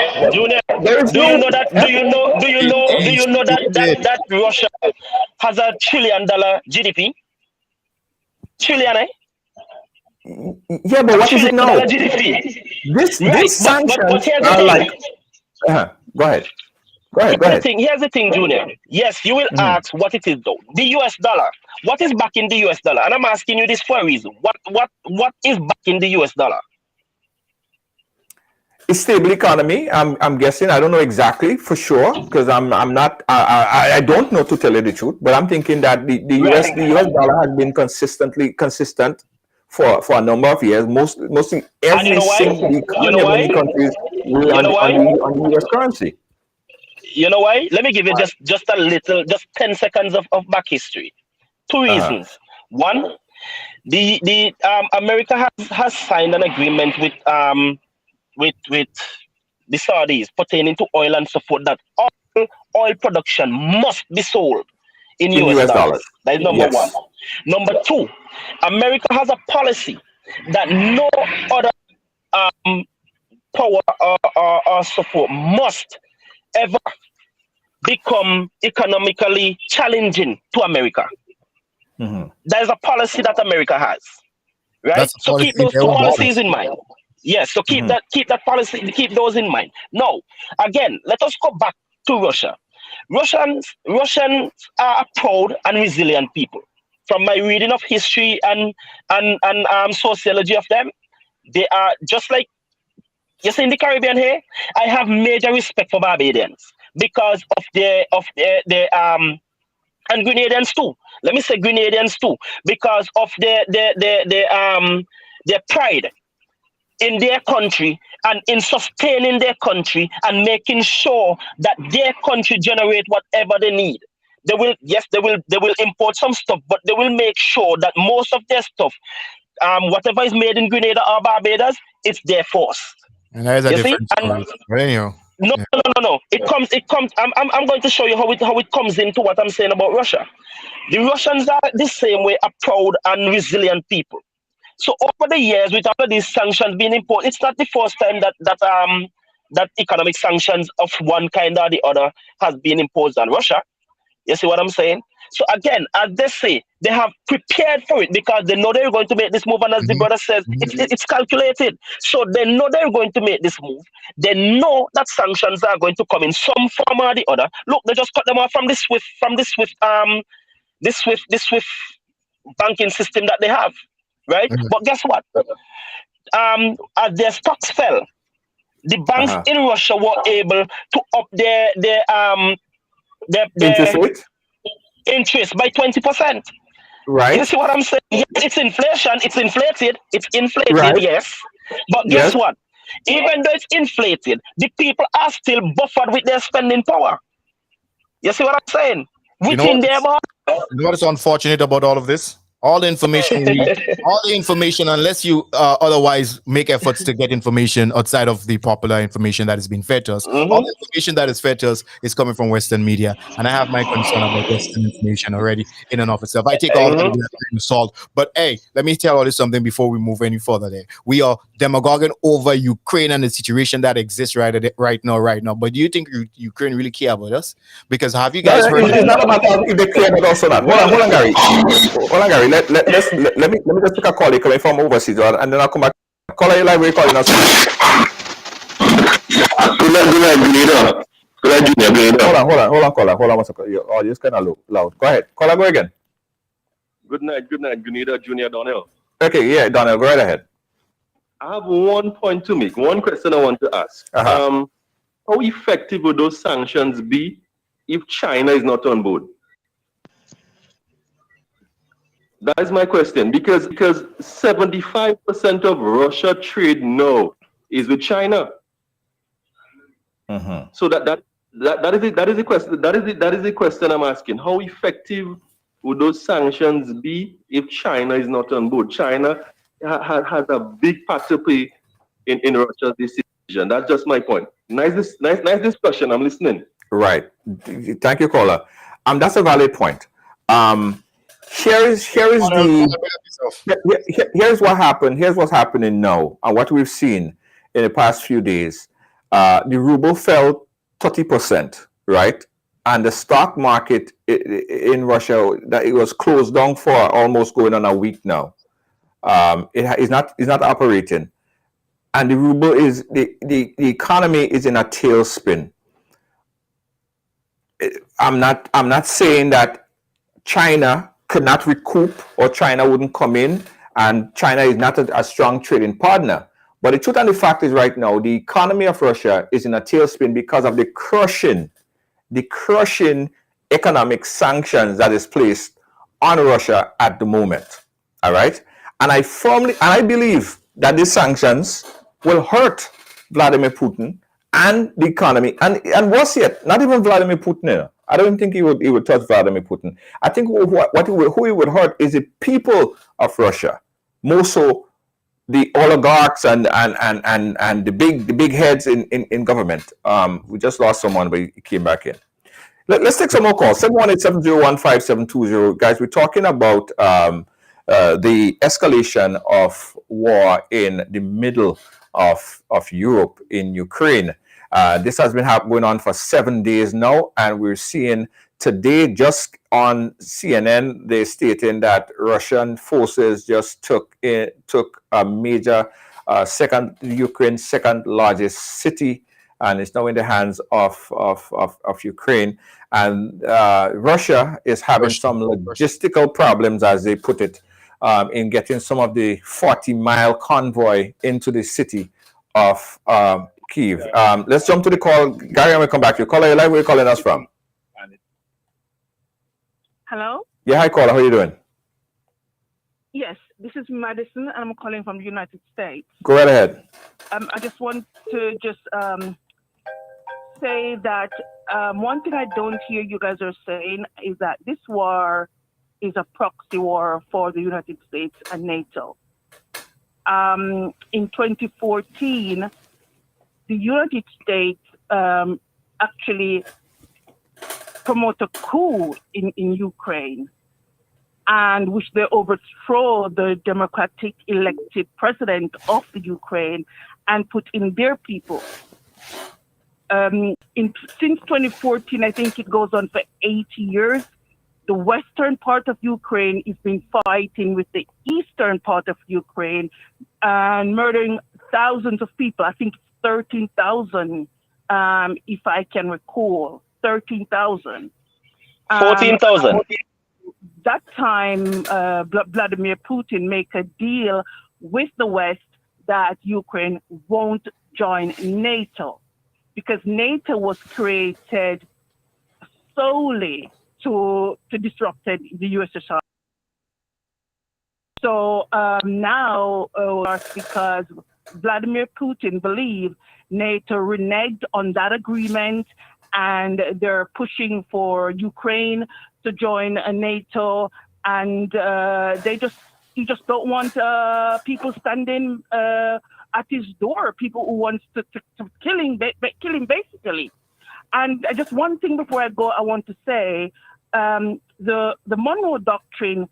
There is do no, you know that? Do you know that Russia has $1 trillion GDP? Trillion, eh? yeah, but what is it now? $1 trillion GDP. This Right, these sanctions but here's the are thing. like. Go ahead. Here's the thing, Junior. Yes, you will ask what it is though. The US dollar. What is backing the US dollar? And I'm asking you this for a reason. What is backing the US dollar? It's stable economy. I'm guessing. I don't know exactly for sure because I'm not. I don't know, to tell you the truth. But I'm thinking that the US dollar has been consistent for a number of years. Mostly every single economy of many countries on the US currency. You know why? Let me give you just 10 seconds of back history. Two reasons. One, the America has signed an agreement with the Saudis pertaining to oil and support that all oil production must be sold in US dollars. That is number one. Number two, America has a policy that no other power or support must ever become economically challenging to America. That is a policy that America has, right? So keep those two policies in mind. Yes, so keep that policy, keep those in mind. Now, again, let us go back to Russia. Russians are a proud and resilient people. From my reading of history and sociology of them, they are just like you see in the Caribbean here. I have major respect for Barbadians because of their and Grenadians too. Let me say Grenadians too, because of their pride in their country and in sustaining their country and making sure that their country generate whatever they need. They will import some stuff, but they will make sure that most of their stuff, whatever is made in Grenada or Barbados, it's their force. And there's a difference. No. It comes. I'm going to show you how it comes into what I'm saying about Russia. The Russians are the same way a proud and resilient people. So over the years, with all of these sanctions being imposed, it's not the first time that economic sanctions of one kind or the other has been imposed on Russia. You see what I'm saying? So again, as they say, they have prepared for it because they know they're going to make this move. And as the brother says, it's calculated. So they know they're going to make this move. They know that sanctions are going to come in some form or the other. Look, they just cut them off from this SWIFT banking system that they have, right? But guess what? As their stocks fell, the banks in Russia were able to up their interest by 20%. Right. You see what I'm saying? Yes, it's inflation. It's inflated. It's inflated, right. Yes. But guess what? Even though it's inflated, the people are still buffered with their spending power. You see what I'm saying? Within their You know what's unfortunate about all of this? All the information, unless you otherwise make efforts to get information outside of the popular information that is being fed to us, all the information that is fed to us is coming from Western media. And I have my concern about Western information already in and of itself. I take all of it with a grain of salt. But hey, let me tell you something before we move any further there. We are demagoguing over Ukraine and the situation that exists right now. But do you think Ukraine really care about us? Because have you guys heard? It's not about if they care about us or not. Hold on, Gary. Let me just pick a call. Coming from overseas, and then I'll come back. Caller, you live. Where you calling us? Hold on, caller. Hold on one second. Your audio is kind of loud. Go ahead. Caller, go again. Good night, Grenada, Junior Donnell. Okay, yeah, Donnell, go right ahead. I have one point to make. One question I want to ask. How effective would those sanctions be if China is not on board? That is my question, because 75% of Russia trade now is with China. So that is the question. That is the question I'm asking. How effective would those sanctions be if China is not on board? China has a big part to play in Russia's decision. That's just my point. Nice discussion. I'm listening. Right. Thank you, caller. That's a valid point. Here's what happened. Here's what's happening now, and what we've seen in the past few days. The ruble fell 30%, right? And the stock market in Russia, that it was closed down for almost going on a week now. It is not operating, and the ruble is the economy is in a tailspin. I'm not saying that China could not recoup or China wouldn't come in, and China is not a strong trading partner. But the truth and the fact is, right now, the economy of Russia is in a tailspin because of the crushing economic sanctions that is placed on Russia at the moment. All right. And I believe that these sanctions will hurt Vladimir Putin and the economy. And worse yet, not even Vladimir Putin. I don't think he would touch Vladimir Putin. I think who he would hurt is the people of Russia, more so the oligarchs and the big heads in government. We just lost someone, but he came back in. Let's take some more calls. 718-701-5720. Guys, we're talking about the escalation of war in the middle of Europe, in Ukraine. This has been going on for 7 days now, and we're seeing today, just on CNN, they're stating that Russian forces just took a major Ukraine's second largest city, and it's now in the hands of Ukraine. And Russia is having some logistical problems, as they put it, in getting some of the 40-mile convoy into the city of Kyiv. Let's jump to the call. Gary, I'm going to come back to you. Caller, where are you calling us from? Hello? Yeah, hi, caller. How are you doing? Yes, this is Madison, and I'm calling from the United States. Go right ahead. I just want to say that one thing I don't hear you guys are saying is that this war is a proxy war for the United States and NATO. In 2014, the United States actually promoted a coup in Ukraine, and which they overthrow the democratic elected president of the Ukraine and put in their people. Since 2014, I think it goes on for 8 years, the western part of Ukraine has been fighting with the eastern part of Ukraine and murdering thousands of people. I think it's 13,000, if I can recall, 13,000. 14,000. That time, Vladimir Putin make a deal with the West that Ukraine won't join NATO, because NATO was created solely to disrupt the USSR. So now, because Vladimir Putin believes NATO reneged on that agreement, and they're pushing for Ukraine to join NATO, and he just don't want people standing at his door, people who wants to kill him basically. And just one thing before I go, I want to say the Monroe Doctrine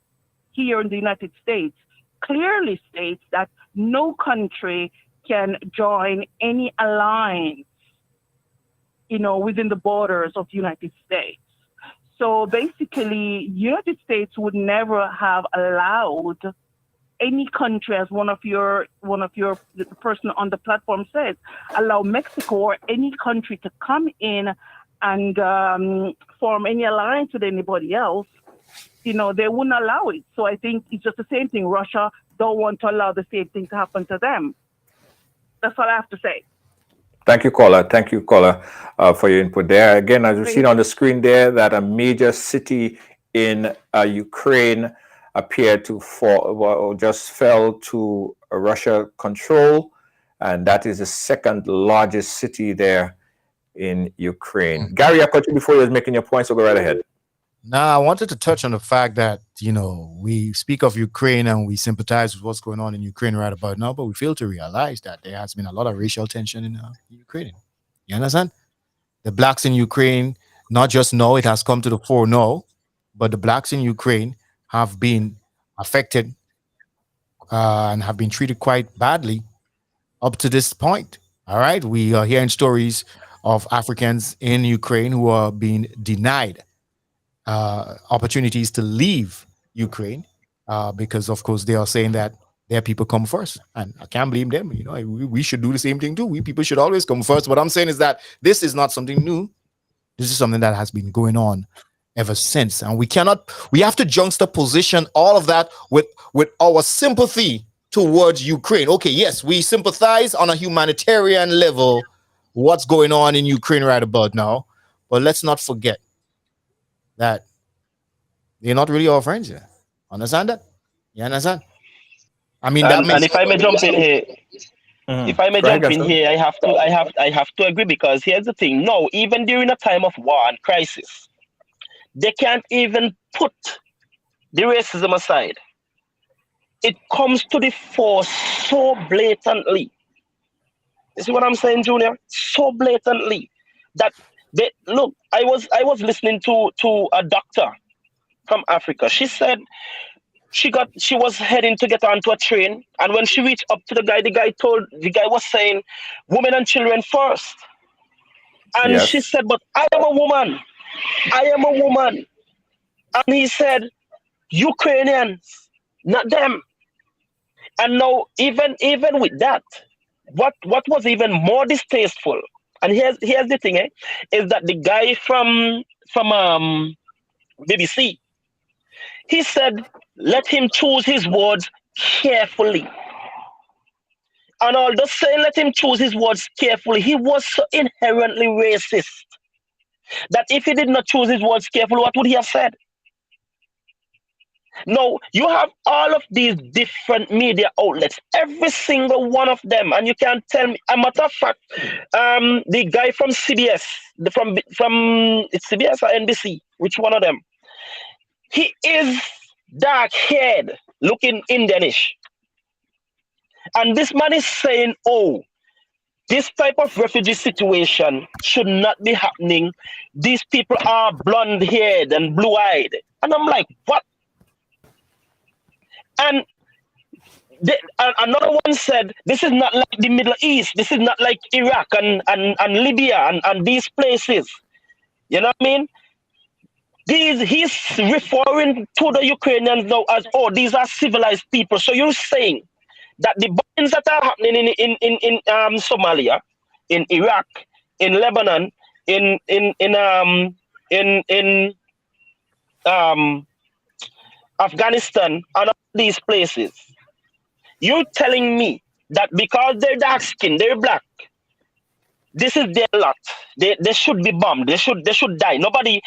here in the United States clearly states that no country can join any alliance, within the borders of the United States. So basically, United States would never have allowed any country, as one of your the person on the platform says, allow Mexico or any country to come in and form any alliance with anybody else. They wouldn't allow it. So I think it's just the same thing. Russia don't want to allow the same thing to happen to them. That's all I have to say. Thank you, caller. Thank you, caller, for your input there. Again, as you've seen on the screen there, that a major city in Ukraine appeared to just fell to Russia control, and that is the second largest city there in Ukraine. Gary, I caught you before you was making your point, so go right ahead. Now, I wanted to touch on the fact that, we speak of Ukraine and we sympathize with what's going on in Ukraine right about now, but we fail to realize that there has been a lot of racial tension in Ukraine. You understand? The blacks in Ukraine, not just now, it has come to the fore now, but the blacks in Ukraine have been affected and have been treated quite badly up to this point. All right, we are hearing stories of Africans in Ukraine who are being denied opportunities to leave Ukraine because, of course, they are saying that their people come first, and I can't blame them. You know, we should do the same thing too. We people should always come first. What I'm saying is that this is not something new. This is something that has been going on ever since, and we have to juxtaposition all of that with our sympathy towards Ukraine. Okay, yes, we sympathize on a humanitarian level what's going on in Ukraine right about now, but let's not forget that they're not really our friends here. Understand that? You understand? I mean, and if I may jump in here, I have to agree, because here's the thing. No, even during a time of war and crisis, they can't even put the racism aside. It comes to the fore so blatantly. You see what I'm saying, Junior? So blatantly that they look. I was listening to a doctor from Africa. She said she was heading to get onto a train, and when she reached up to the guy was saying, "Women and children first." And Yes. she said, "But I am a woman. I am a woman." And he said, "Ukrainians, not them." And now, even with that, what was even more distasteful, and here's the thing, is that the guy from BBC, he said, let him choose his words carefully. And although saying let him choose his words carefully, he was so inherently racist that if he did not choose his words carefully, what would he have said? No, you have all of these different media outlets, every single one of them, and you can't tell me. A matter of fact, the guy from CBS, from it's CBS or NBC, which one of them? He is dark-haired, looking Indianish, and this man is saying, "Oh, this type of refugee situation should not be happening. These people are blonde-haired and blue-eyed," and I'm like, what? And another one said, this is not like the Middle East. This is not like Iraq and Libya and these places. You know what I mean? He's referring to the Ukrainians now as, oh, these are civilized people. So you're saying that the bombings that are happening in Somalia, in Iraq, in Lebanon, in Afghanistan, and all these places, you're telling me that because they're dark skinned, they're black, this is their lot. They should be bombed. They should die. Nobody.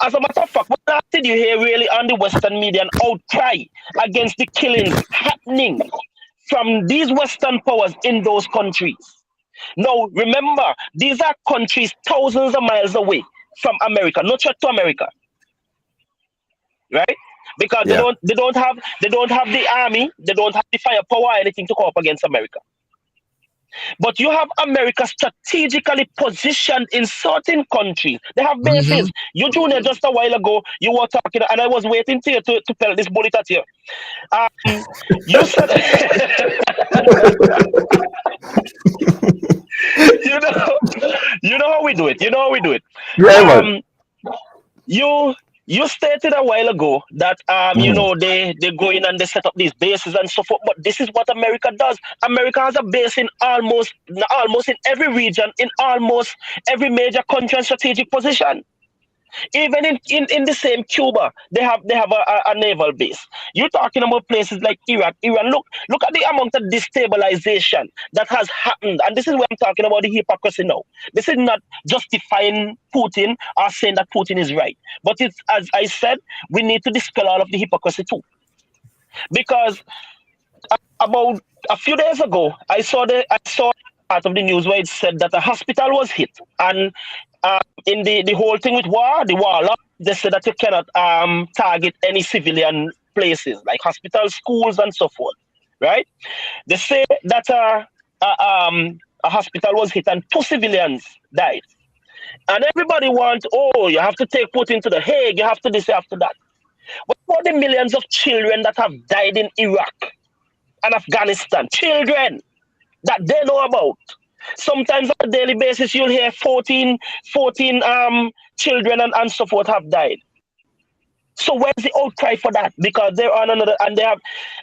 As a matter of fact, what did you hear really on the Western media, an outcry against the killings happening from these Western powers in those countries? Now, remember, these are countries thousands of miles away from America, not just to America, right? Because they don't have the army, they don't have the firepower or anything to come up against America. But you have America strategically positioned in certain countries. They have bases. You, Junior, just a while ago, you were talking, and I was waiting to tell this bullet at you. You said, you know how we do it. You know how we do it. You stated a while ago that you know, they go in and they set up these bases and so forth. But this is what America does. America has a base in almost in every region, in almost every major country and strategic position. Even in the same Cuba, they have a naval base. You're talking about places like Iraq, Iran. Look at the amount of destabilization that has happened. And this is where I'm talking about the hypocrisy now. This is not justifying Putin or saying that Putin is right. But it's, as I said, we need to dispel all of the hypocrisy too. Because about a few days ago, I saw part of the news where it said that a hospital was hit, and in the whole thing with the war, they said that you cannot target any civilian places like hospitals, schools, and so forth, right? They say that a hospital was hit and 2 civilians died, and everybody wants, oh, you have to take Putin to the Hague, you have to this, you have to that. What about the millions of children that have died in Iraq and Afghanistan? Children that they know about. Sometimes on a daily basis, you'll hear 14 children and so forth have died. So where's the outcry for that? Because they're on another, and they have,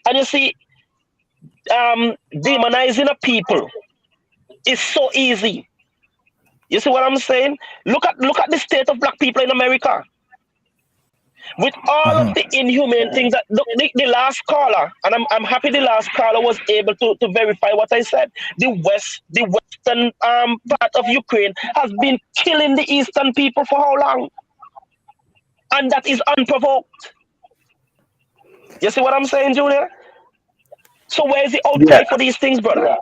and you see, demonizing a people is so easy. You see what I'm saying? Look at the state of black people in America. With all of the inhumane things that the last caller, and I'm happy the last caller was able to verify what I said. The western part of Ukraine has been killing the eastern people for how long? And that is unprovoked. You see what I'm saying, Junior? So where is the outcry for these things, brother?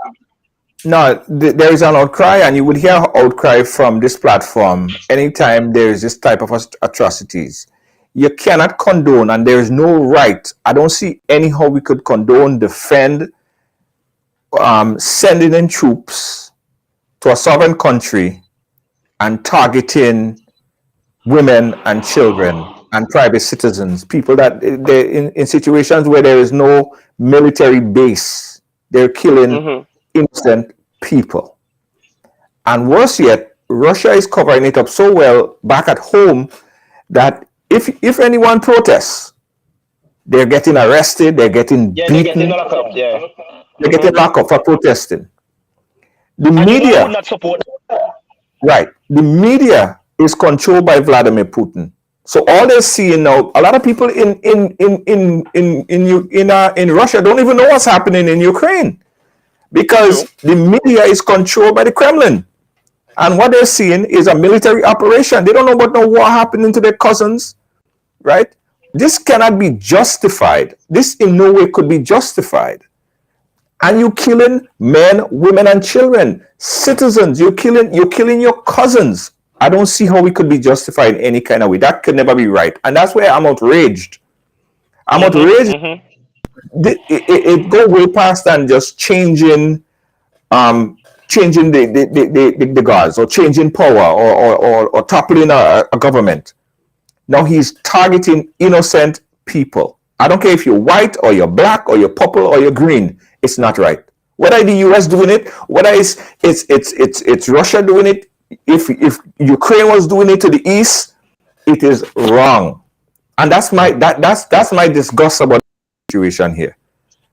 No, there is an outcry, and you would hear outcry from this platform anytime there is this type of atrocities. You cannot condone, and there is no right. I don't see anyhow we could condone, defend, sending in troops to a sovereign country and targeting women and children and private citizens, people that they're in situations where there is no military base. They're killing innocent people. And worse yet, Russia is covering it up so well back at home that if anyone protests, they're getting arrested, they're getting beaten, they're getting locked up, they're getting locked up for protesting. The media would not support that. Right. The media is controlled by Vladimir Putin. So all they're seeing now, a lot of people in Russia don't even know what's happening in Ukraine because the media is controlled by the Kremlin. And what they're seeing is a military operation. They don't know about no war happening to their cousins, right? This cannot be justified. This in no way could be justified. And you're killing men, women, and children, citizens. You're killing your cousins. I don't see how we could be justified in any kind of way. That could never be right. And that's where I'm outraged. I'm outraged. It go way past than just changing the guards or changing power or toppling a government. Now he's targeting innocent people. I don't care if you're white or you're black or you're purple or you're green. It's not right. Whether the US doing it, whether it's Russia doing it, if Ukraine was doing it to the east, it is wrong. And that's my disgust about the situation here.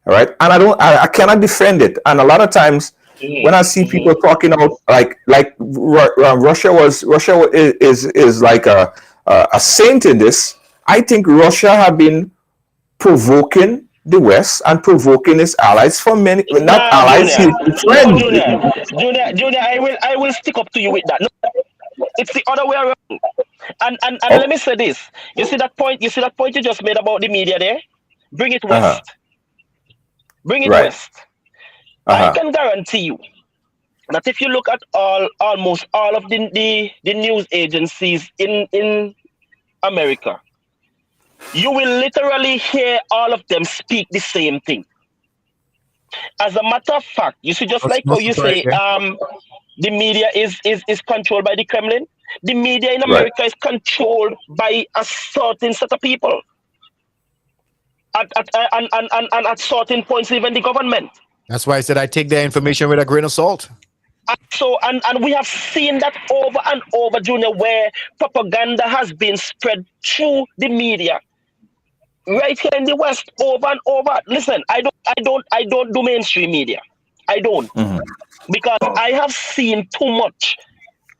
All right. And I cannot defend it. And a lot of times when I see people talking about like Russia is like a saint in this, I think Russia have been provoking the West and provoking its allies for many, not allies, his friends. Junior, I will stick up to you with that. No, it's the other way around. And let me say this. You see that point you just made about the media there? Bring it west. Bring it west. I can guarantee you that if you look at almost all of the news agencies in America, you will literally hear all of them speak the same thing. As a matter of fact, you see, just like how you say, the media is controlled by the Kremlin. The media in America is controlled by a certain set of people. At certain points, even the government. That's why I said I take their information with a grain of salt. And we have seen that over and over, Junior, where propaganda has been spread through the media. Right here in the West, over and over. Listen, I don't do mainstream media. I don't. Because I have seen too much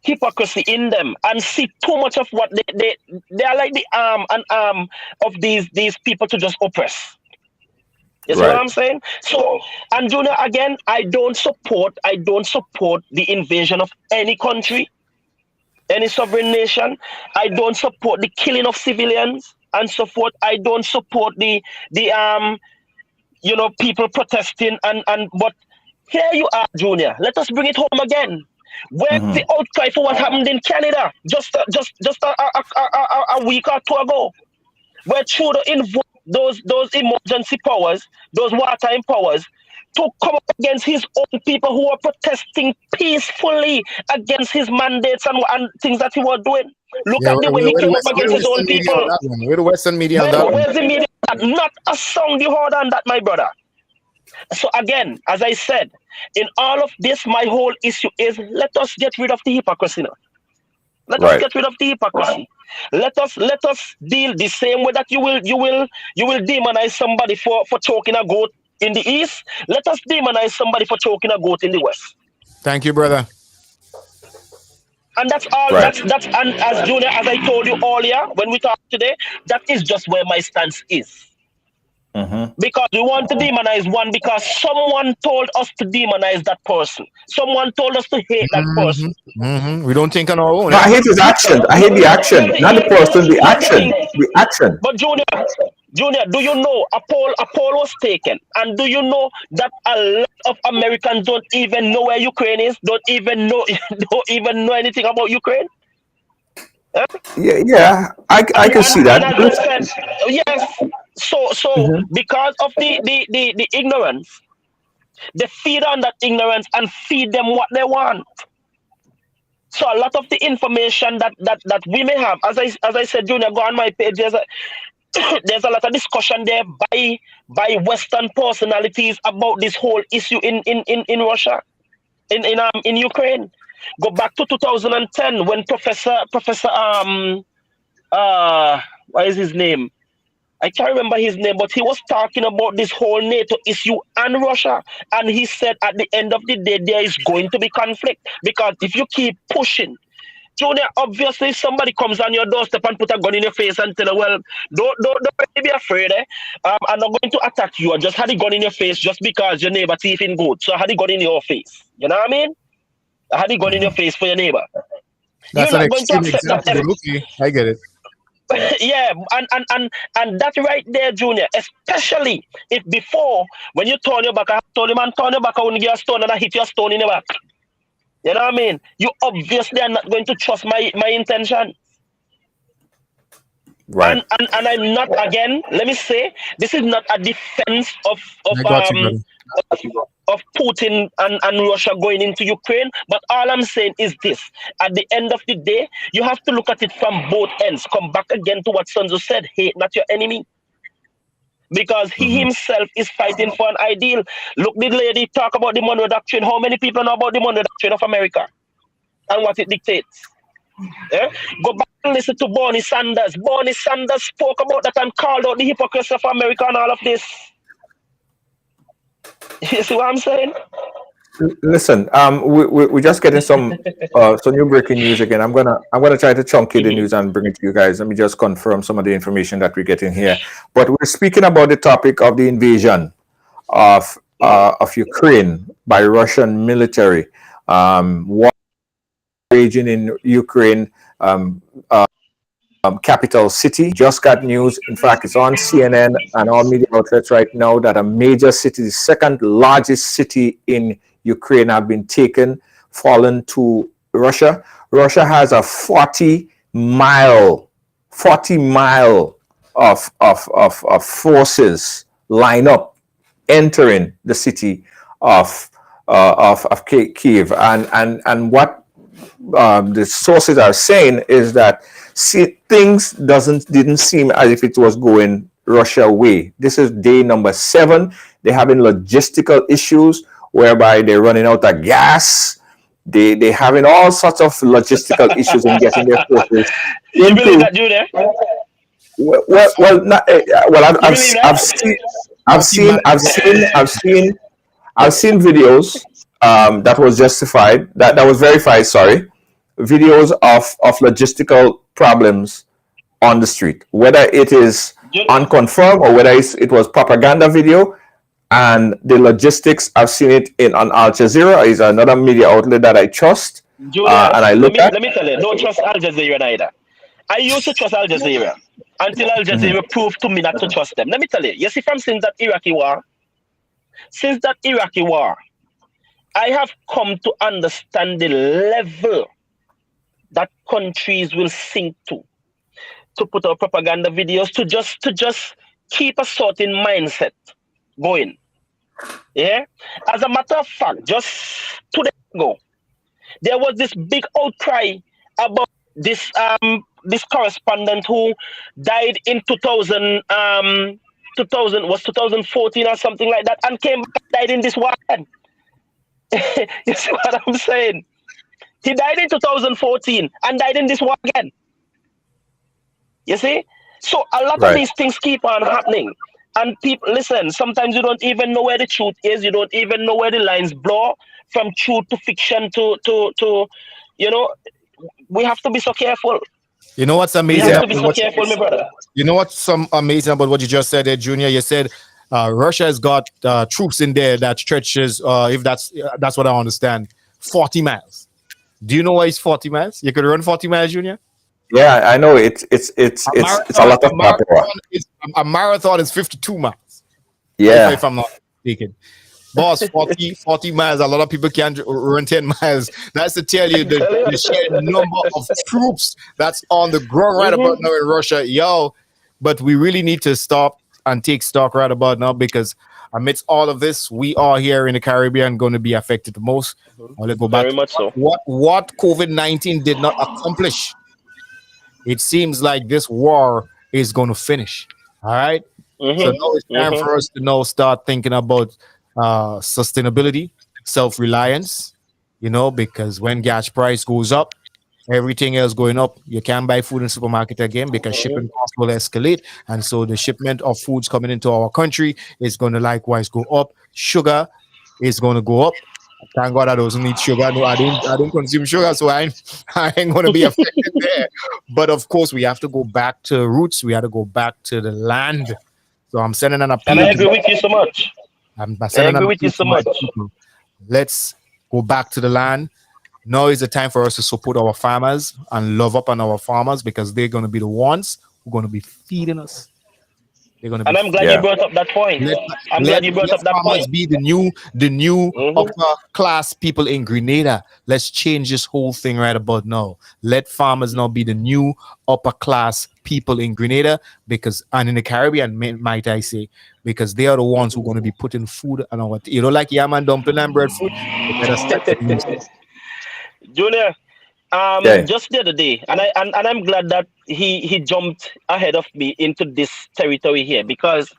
hypocrisy in them and see too much of what they are like the arm of these people to just oppress. You see what I'm saying? So, and Junior, again, I don't support the invasion of any country, any sovereign nation. I don't support the killing of civilians and so forth. I don't support the people protesting but here you are, Junior. Let us bring it home again. Where's the outcry for what happened in Canada just a week or two ago, where Trudeau invoked those emergency powers, those wartime powers, to come up against his own people who are protesting peacefully against his mandates and things that he was doing. Look at the way he came up against his own people. Where the Western media on that one? Where's the media? Not a sound you heard on that, my brother. So again, as I said, in all of this, my whole issue is let us get rid of the hypocrisy now. Let us get rid of the hypocrisy. Let us deal the same way that you will demonize somebody for choking a goat in the east. Let us demonize somebody for choking a goat in the west. Thank you, brother. And that's all. That's and as Junior, as I told you earlier when we talked today, that is just where my stance is. Because we want to demonize one because someone told us to demonize that person. Someone told us to hate that person. We don't think on our own. No, I hate his action. I hate the action, not the person. The action. The action. But Junior, do you know a poll was taken, and do you know that a lot of Americans don't even know where Ukraine is? Don't even know anything about Ukraine? Huh? Yeah, I can see that. And as I said, yes. So because of the ignorance, they feed on that ignorance and feed them what they want. So a lot of the information that we may have, as I said, Junior, go on my page. There's a lot of discussion there by Western personalities about this whole issue in Russia, in Ukraine. Go back to 2010 when Professor what is his name? I can't remember his name, but he was talking about this whole NATO issue and Russia. And he said at the end of the day, there is going to be conflict. Because if you keep pushing, Junior, obviously somebody comes on your doorstep and put a gun in your face and tell you, well, don't be afraid. I'm not going to attack you. I just had a gun in your face just because your neighbor thieving good. So I had a gun in your face. You know what I mean? I had a gun in your face for your neighbor. That's an extreme example. Okay, I get it. Yeah, and that right there, Junior, especially if before when you turn your back, I told him, man, turn your back, I wouldn't get a stone and I hit your stone in the back. You know what I mean? You obviously are not going to trust my intention. Right. And I'm not, again, let me say, this is not a defense of Putin and Russia going into Ukraine, but all I'm saying is this: at the end of the day, you have to look at it from both ends. Come back again to what Sun Tzu said: hate not your enemy. Because he himself is fighting for an ideal. Look, the lady talk about the Monroe Doctrine. How many people know about the Monroe Doctrine of America and what it dictates? Yeah? Go back and listen to Bernie Sanders. Bernie Sanders spoke about that and called out the hypocrisy of America and all of this. You see what I'm saying? Listen, we're just getting some new breaking news again. I'm gonna try to chunky the news and bring it to you guys. Let me just confirm some of the information that we're getting here. But we're speaking about the topic of the invasion of Ukraine by Russian military. War raging in Ukraine, capital city. Just got news. In fact, it's on CNN and all media outlets right now that a major city, the second largest city in Ukraine, have been fallen to Russia. Russia has a 40 mile of forces line up entering the city of Kyiv, and what the sources are saying is that things didn't seem as if it was going Russia way. This is day number 7. They're having logistical issues whereby they're running out of gas. They having all sorts of logistical issues in getting their forces You believe that, Judah? I've seen videos that was justified, that was verified, sorry, videos of logistical problems on the street, whether it is unconfirmed or whether it was propaganda video. And the logistics, I've seen it on Al Jazeera, is another media outlet that I trust. Julia, and I look let me tell you, don't trust Al Jazeera either. I used to trust Al Jazeera until Al Jazeera proved to me not to trust them. Let me tell you, you see, since that Iraqi war, I have come to understand the level that countries will sink to put out propaganda videos, to just keep a certain mindset going. Yeah. As a matter of fact, just 2 days ago, there was this big outcry about this correspondent who died in 2014 or something like that, and came back and died in this war again. You see what I'm saying? He died in 2014 and died in this war again. You see? So a lot of these things keep on happening. And people, listen, sometimes you don't even know where the truth is. You don't even know where the lines blow from truth to fiction to you know, we have to be so careful. You know what's amazing? We have to be so careful, my brother. You know what's amazing about what you just said there, Junior? You said Russia has got troops in there that stretches, if that's what I understand, 40 miles. Do you know why it's 40 miles? You could run 40 miles, Junior? Yeah, I know it's a lot of power. A marathon is 52 miles. Yeah. If I'm not mistaken. Boss, 40 miles. A lot of people can't run 10 miles. That's to tell you the sheer number of troops that's on the ground right about now in Russia. Yo, but we really need to stop and take stock right about now, because amidst all of this, we are here in the Caribbean going to be affected the most. Let's go back. Very much so. What COVID-19 did not accomplish, it seems like this war is going to finish. All right. So now it's time for us to now start thinking about sustainability, self-reliance, you know, because when gas price goes up, everything else going up. You can't buy food in the supermarket again because shipping costs will escalate. And so the shipment of foods coming into our country is going to likewise go up. Sugar is going to go up. Thank God I don't need sugar. No, I don't consume sugar, so I ain't going to be affected there. But of course, we have to go back to roots. We have to go back to the land. So I'm sending an appeal. And I agree with you so much. I agree with you so much. Let's go back to the land. Now is the time for us to support our farmers and love up on our farmers, because they're going to be the ones who are going to be feeding us. They're going to be. And I'm glad you brought up that point. I'm glad you brought up that point. Be the new upper class people in Grenada. Let's change this whole thing right about now. Let farmers now be the new upper class people in Grenada, and in the Caribbean, might I say, because they are the ones who are going to be putting food on our. You know, like yam and dumpling and breadfruit. Junior, just the other day, and I'm glad that he jumped ahead of me into this territory here, because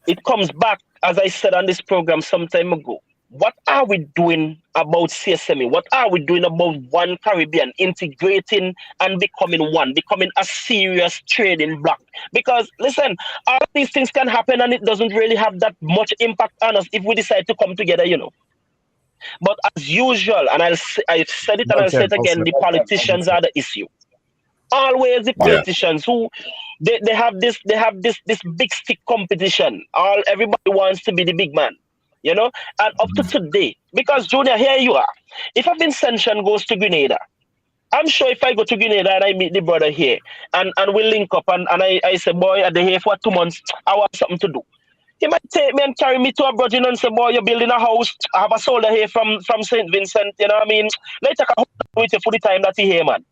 it comes back, as I said on this program some time ago. What are we doing about CSME? What are we doing about One Caribbean integrating and becoming a serious trading bloc? Because listen, all of these things can happen, and it doesn't really have that much impact on us if we decide to come together, you know. But as usual, and I've said it and I'll say it again, the politicians are the issue. Always the politicians who they have this big stick competition. Everybody wants to be the big man, you know. And up to today, because Junior, here you are. If a Vincentian goes to Grenada, I'm sure if I go to Grenada and I meet the brother here and we link up and I say, boy, I've been here for 2 months, I want something to do. He might take me and carry me to a brother and say, boy, you're building a house. I have a soldier here from St. Vincent, you know what I mean? Let's take a hold with you for the time that he here, man.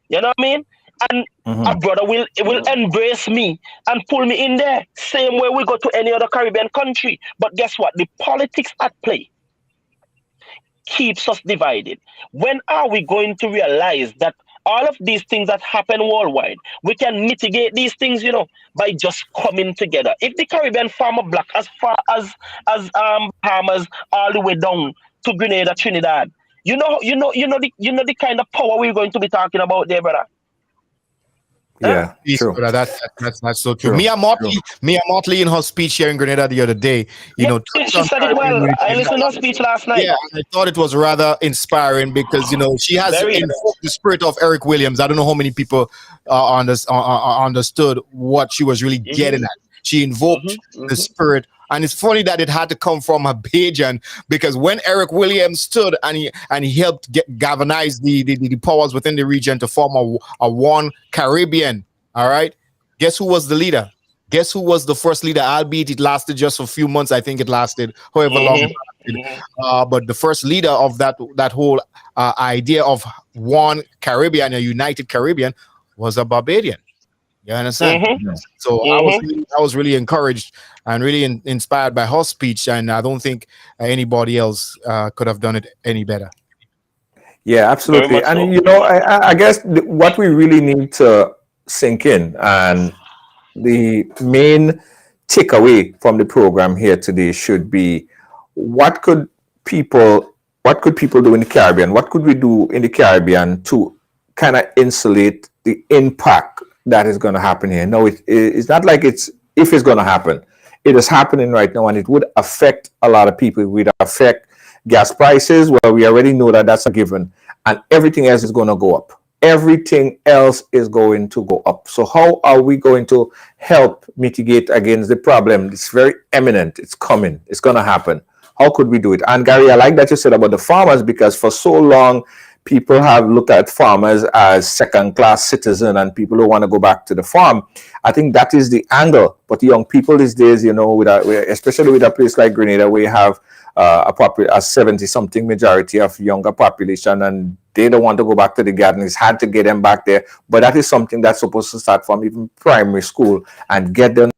You know what I mean? And a brother will embrace me and pull me in there, same way we go to any other Caribbean country. But guess what? The politics at play keeps us divided. When are we going to realize that all of these things that happen worldwide, we can mitigate these things, you know, by just coming together? If the Caribbean farmer block, as far as Bahamas, all the way down to Grenada, Trinidad, you know the kind of power we're going to be talking about there, brother. Yeah, true. That's not so true. Mia Motley in her speech here in Grenada the other day, you know, she said it well. I listened to her speech last night. Yeah, I thought it was rather inspiring because, you know, she has invoked the spirit of Eric Williams. I don't know how many people understood what she was really getting at. She invoked the spirit. And it's funny that it had to come from a Bajan, because when Eric Williams stood and he helped galvanize the powers within the region to form a One Caribbean, all right, guess who was the leader? Guess who was the first leader? Albeit it lasted just a few months. I think it lasted however long it lasted. But the first leader of that whole idea of One Caribbean, a united Caribbean, was a Barbadian. You understand? Mhm. So Mhm. I was really encouraged and really inspired by her speech, and I don't think anybody else could have done it any better. Yeah, Very absolutely. much And so. you know, I guess what we really need to sink in, and the main takeaway from the program here today should be what could people what could people do in the Caribbean? What could we do in the Caribbean to kind of insulate the impact that is going to happen here? No, it's not like it's if it's going to happen. It is happening right now, and it would affect a lot of people. It would affect gas prices. Well, we already know that that's a given, and everything else is going to go up. Everything else is going to go up. So how are we going to help mitigate against the problem? It's very imminent. It's coming. It's going to happen. How could we do it? And Gary, I like that you said about the farmers, because for so long people have looked at farmers as second-class citizen and people who want to go back to the farm. I think that is the angle. But young people these days, you know, especially with a place like Grenada, where you have a 70-something majority of younger population, and they don't want to go back to the garden. It's hard to get them back there. But that is something that's supposed to start from even primary school and get them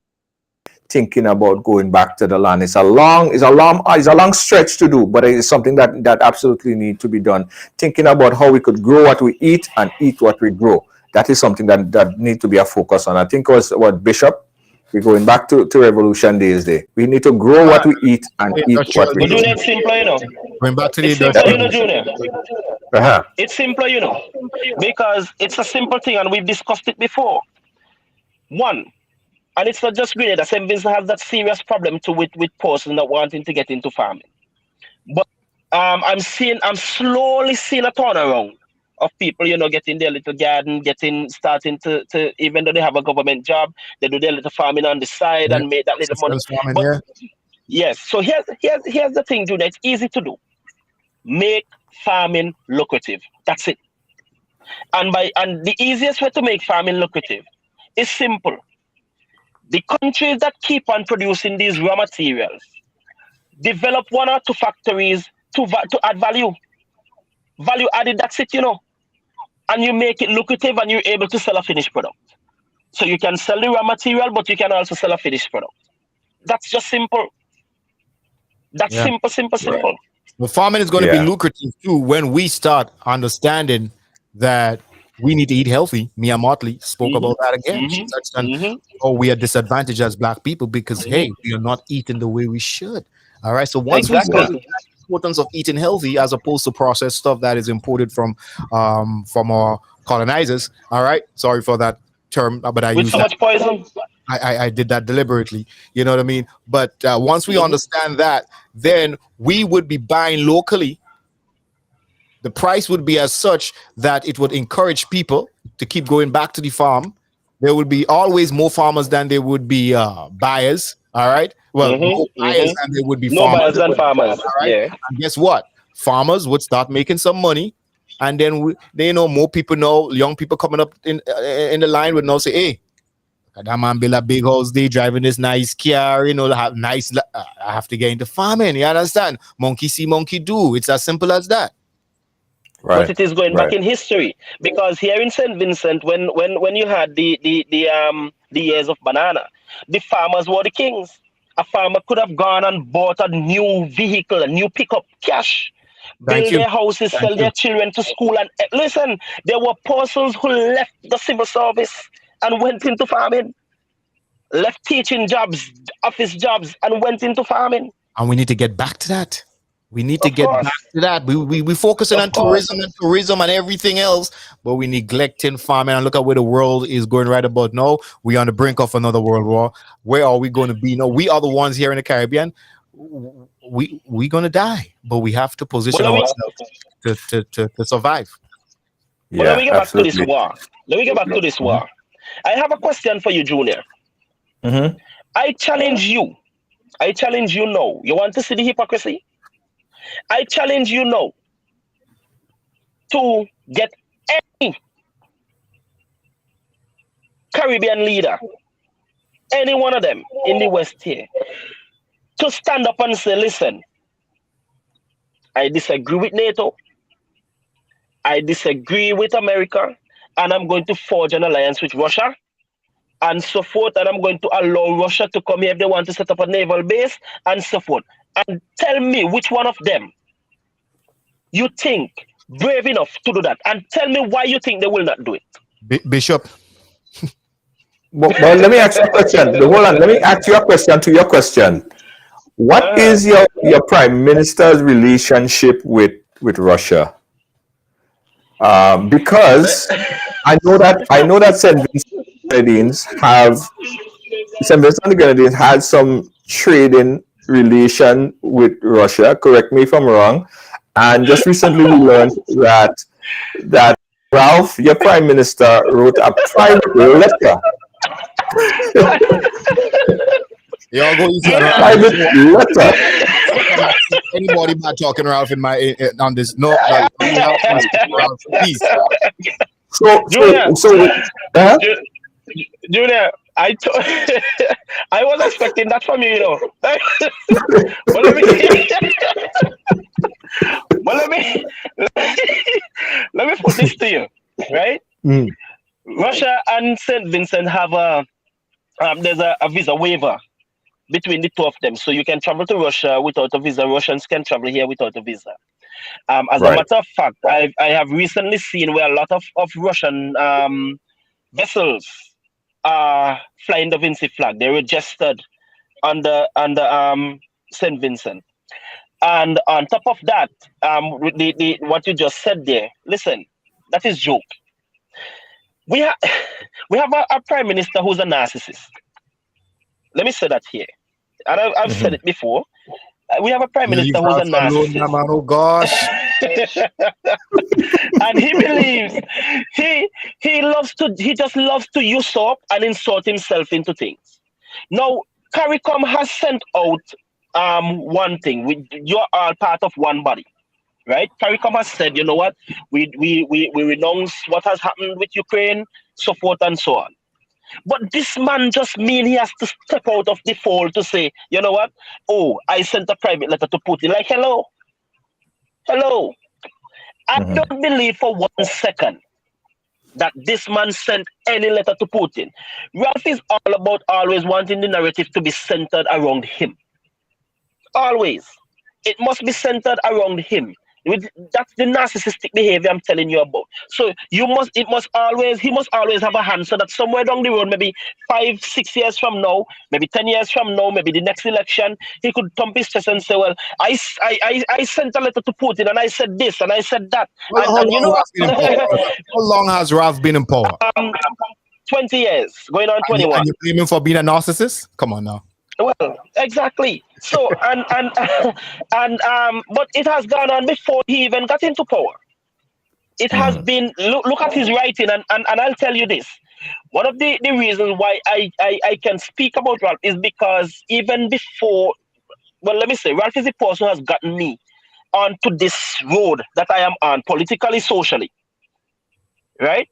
thinking about going back to the land. It's a long stretch to do, but it is something that absolutely need to be done. Thinking about how we could grow what we eat and eat what we grow. That is something that need to be a focus on. I think was what Bishop. We're going back to Revolution Days Day. We need to grow what we eat and eat what we But grow. Junior, it's simpler, you know. Going back to the It's simpler, you know, Junior. It's simpler, you know, because it's a simple thing, and we've discussed it before. One, and it's not just Grenada. St. Vincent has that serious problem too with persons that wanting to get into farming. But I'm slowly seeing a turnaround of people, you know, getting their little garden, starting to even though they have a government job, they do their little farming on the side and make that little money. But, yes, so here's the thing, Junior. It's easy to do. Make farming lucrative. That's it. And the easiest way to make farming lucrative is simple. The countries that keep on producing these raw materials develop 1 or 2 factories to add value. Value added, that's it, you know. And you make it lucrative, and you're able to sell a finished product. So you can sell the raw material, but you can also sell a finished product. That's just simple. That's simple. But farming is going to be lucrative too when we start understanding that we need to eat healthy. Mia Motley spoke about that again. She touched on we are disadvantaged as Black people because hey, we are not eating the way we should. All right. So once we start the importance of eating healthy as opposed to processed stuff that is imported from our colonizers. All right. Sorry for that term, but I use so much poison. I did that deliberately. You know what I mean? But once we understand that, then we would be buying locally. The price would be as such that it would encourage people to keep going back to the farm. There would be always more farmers than there would be buyers. All right. Well, more buyers than there would be farmers. Buyers than farmers. All right. Yeah. And guess what? Farmers would start making some money. And then they know more people know, young people coming up in the line would now say, hey, that man build a big house, they driving this nice car, you know, have nice, I have to get into farming. You understand? Monkey see, monkey do. It's as simple as that. Right. But it is going back in history, because here in St. Vincent, when you had the years of banana, the farmers were the kings. A farmer could have gone and bought a new vehicle, a new pickup, cash, build their houses, sell their children to school. And listen, there were persons who left the civil service and went into farming, left teaching jobs, office jobs, and went into farming. And we need to get back to that. We need to get back to that. We focusing on tourism and everything else, but we neglecting farming. And look at where the world is going right about now. We're on the brink of another world war. Where are we going to be? No, we are the ones here in the Caribbean. We're going to die, but we have to position ourselves to survive. Yeah, let me get back to this war. Let me get back to this war. I have a question for you, Junior. I challenge you now. You want to see the hypocrisy? I challenge you now to get any Caribbean leader, any one of them in the West here, to stand up and say, listen, I disagree with NATO, I disagree with America, and I'm going to forge an alliance with Russia and so forth, and I'm going to allow Russia to come here if they want to set up a naval base and so forth. And tell me which one of them you think brave enough to do that, and tell me why you think they will not do it. Bishop. But let me ask you a question. Hold on. Let me ask you a question to your question. What is your prime minister's relationship with Russia? Because I know that St. Vincent and the Grenadines had some trading relation with Russia. Correct me if I'm wrong. And just recently we learned that Ralph, your prime minister, wrote a private letter. Y'all go easy on Private letter. anybody bad talking Ralph in my on this. No, Ralph, please. Junior, I was expecting that from you, you know. But let me put this to you, right? Russia and St. Vincent have there's a visa waiver between the two of them, so you can travel to Russia without a visa. Russians can travel here without a visa. As a matter of fact, I have recently seen where a lot of Russian vessels are flying the Vinci flag. They're registered under St. Vincent. And on top of that, what you just said there, listen, that is joke. We have a prime minister who's a narcissist. Let me say that here. And I've said it before. We have a prime minister who's a narcissist. Oh gosh. And he believes he just loves to usurp and insert himself into things. Now, CARICOM has sent out one thing. You're all part of one body, right? CARICOM has said, you know what, we renounce what has happened with Ukraine, so forth and so on. But this man just mean he has to step out of the fold to say, you know what? Oh, I sent a private letter to Putin. Like, hello. I don't believe for 1 second that this man sent any letter to Putin. Ralph is all about always wanting the narrative to be centered around him. Always. It must be centered around him. That's the narcissistic behavior I'm telling you about. So he must always have a hand so that somewhere down the road, maybe 5-6 years from now, maybe 10 years from now, maybe the next election, he could thump his chest and say, well, I sent a letter to Putin and I said this and I said that. How long has Ralph been in power? 20 years, going on 21. And you blame him for being a narcissist? Come on now. Well, exactly. So but it has gone on before he even got into power. It has been look at his writing, and I'll tell you this. One of the reasons why I can speak about Ralph is because even before, well, let me say, Ralph is the person who has gotten me onto this road that I am on politically, socially. Right?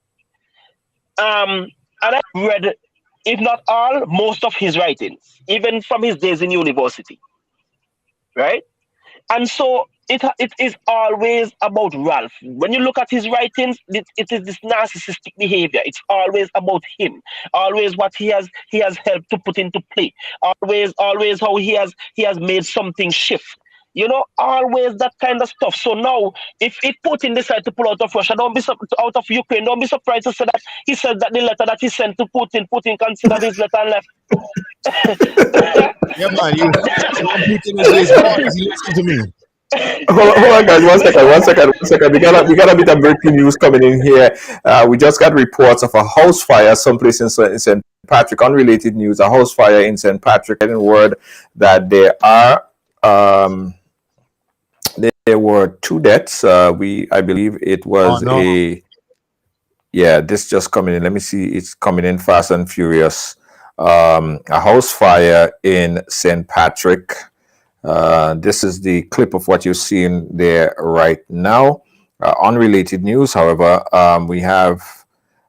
And I've read, if not all, most of his writings, even from his days in university, right? And so it is always about Ralph. When you look at his writings, it is this narcissistic behavior. It's always about him. Always what he has helped to put into play. Always how he has made something shift. You know, always that kind of stuff. So now, if Putin decides to pull out of Russia, out of Ukraine, don't be surprised to say that he said that the letter that he sent to Putin considered his letter and left. Yeah, man, Putin is listening to me. Hold on, guys. One second. We got a bit of breaking news coming in here. We just got reports of a house fire someplace in St. Patrick. Unrelated news: a house fire in St. Patrick. Getting word that there were 2 deaths. I believe it was this just coming in. Let me see. It's coming in fast and furious. A house fire in St. Patrick. This is the clip of what you're seeing there right now. Unrelated news, however, we have,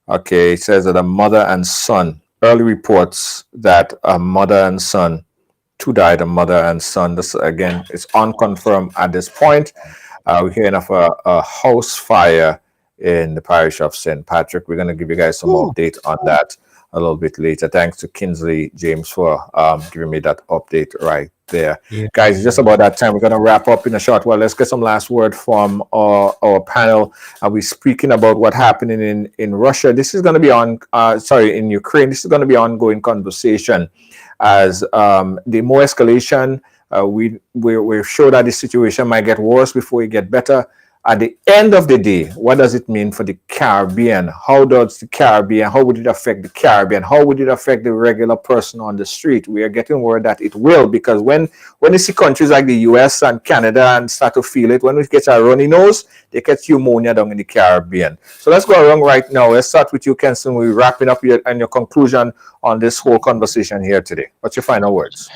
it says that a mother and son, early reports that a mother and son, 2 died, a mother and son. This, again, is unconfirmed at this point. We're hearing of a house fire in the parish of St. Patrick. We're going to give you guys some update on that a little bit later. Thanks to Kinsley James for giving me that update right there. Yeah. Guys, just about that time. We're going to wrap up in a short while. Let's get some last word from our panel. Are we speaking about what happening in Russia? This is going to be in Ukraine. This is going to be ongoing conversation as the more escalation, we're sure that the situation might get worse before it get better. At the end of the day, what does it mean for the Caribbean? How would it affect the Caribbean? How would it affect the regular person on the street? We are getting word that it will, because when you see countries like the US and Canada and start to feel it, when it gets a runny nose, they get pneumonia down in the Caribbean. So let's go around right now. Let's start with you, Kenson. We're wrapping up and your conclusion on this whole conversation here today. What's your final words?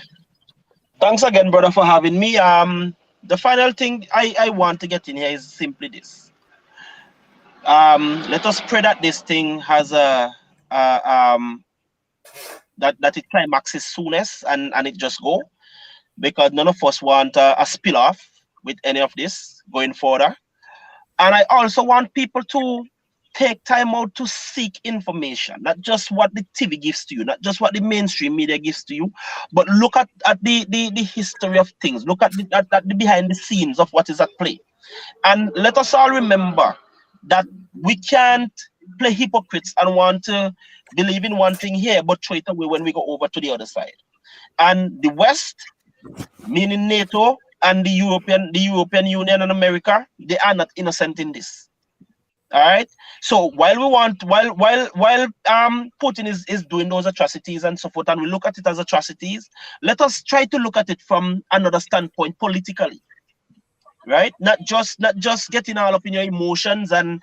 Thanks again, brother, for having me. The final thing I want to get in here is simply this. Let us pray that this thing has that it climaxes soonest and it just go, because none of us want a spill off with any of this going further. And I also want people to take time out to seek information, not just what the TV gives to you, not just what the mainstream media gives to you, but look at the history of things, look at the behind the scenes of what is at play. And let us all remember that we can't play hypocrites and want to believe in one thing here, but throw it away when we go over to the other side. And the West, meaning NATO and the European Union and America, they are not innocent in this. All right. So while Putin is doing those atrocities and so forth, and we look at it as atrocities, let us try to look at it from another standpoint politically. Right? Not just getting all up in your emotions and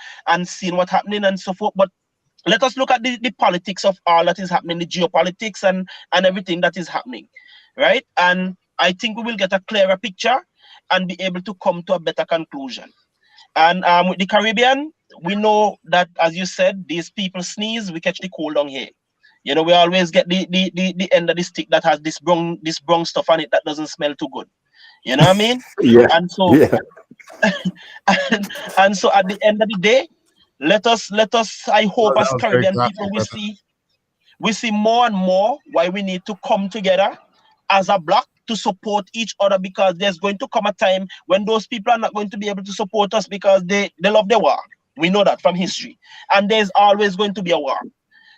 seeing what's happening and so forth, but let us look at the politics of all that is happening, the geopolitics and everything that is happening. Right? And I think we will get a clearer picture and be able to come to a better conclusion. And with the Caribbean, we know that, as you said, these people sneeze, we catch the cold down here. You know, we always get the end of the stick that has this brown stuff on it that doesn't smell too good. You know what I mean? Yeah. And so, and so at the end of the day, let us. I hope as Caribbean people we see more and more why we need to come together as a bloc to support each other, because there's going to come a time when those people are not going to be able to support us because they love their war. We know that from history, and there's always going to be a war.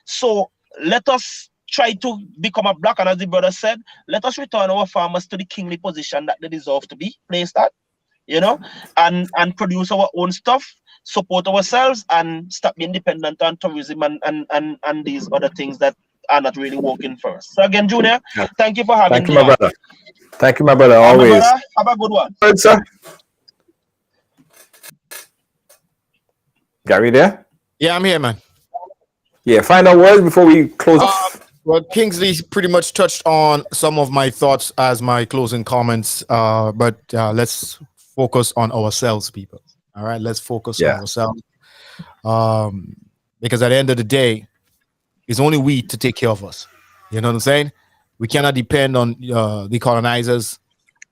So let us try to become a bloc, and as the brother said, let us return our farmers to the kingly position that they deserve to be placed at, you know, and produce our own stuff, support ourselves, and stop being dependent on tourism and these other things that are not really working for us. So again, Junior, thank you for having me. Thank you, my brother. Thank you, my brother. Always. My brother, have a good one. Good, sir. Gary there? Yeah, I'm here, man. Yeah, final words before we close off. Well, Kingsley pretty much touched on some of my thoughts as my closing comments, but let's focus on ourselves, people. All right, let's focus on ourselves. Because at the end of the day, it's only we to take care of us. You know what I'm saying? We cannot depend on the colonizers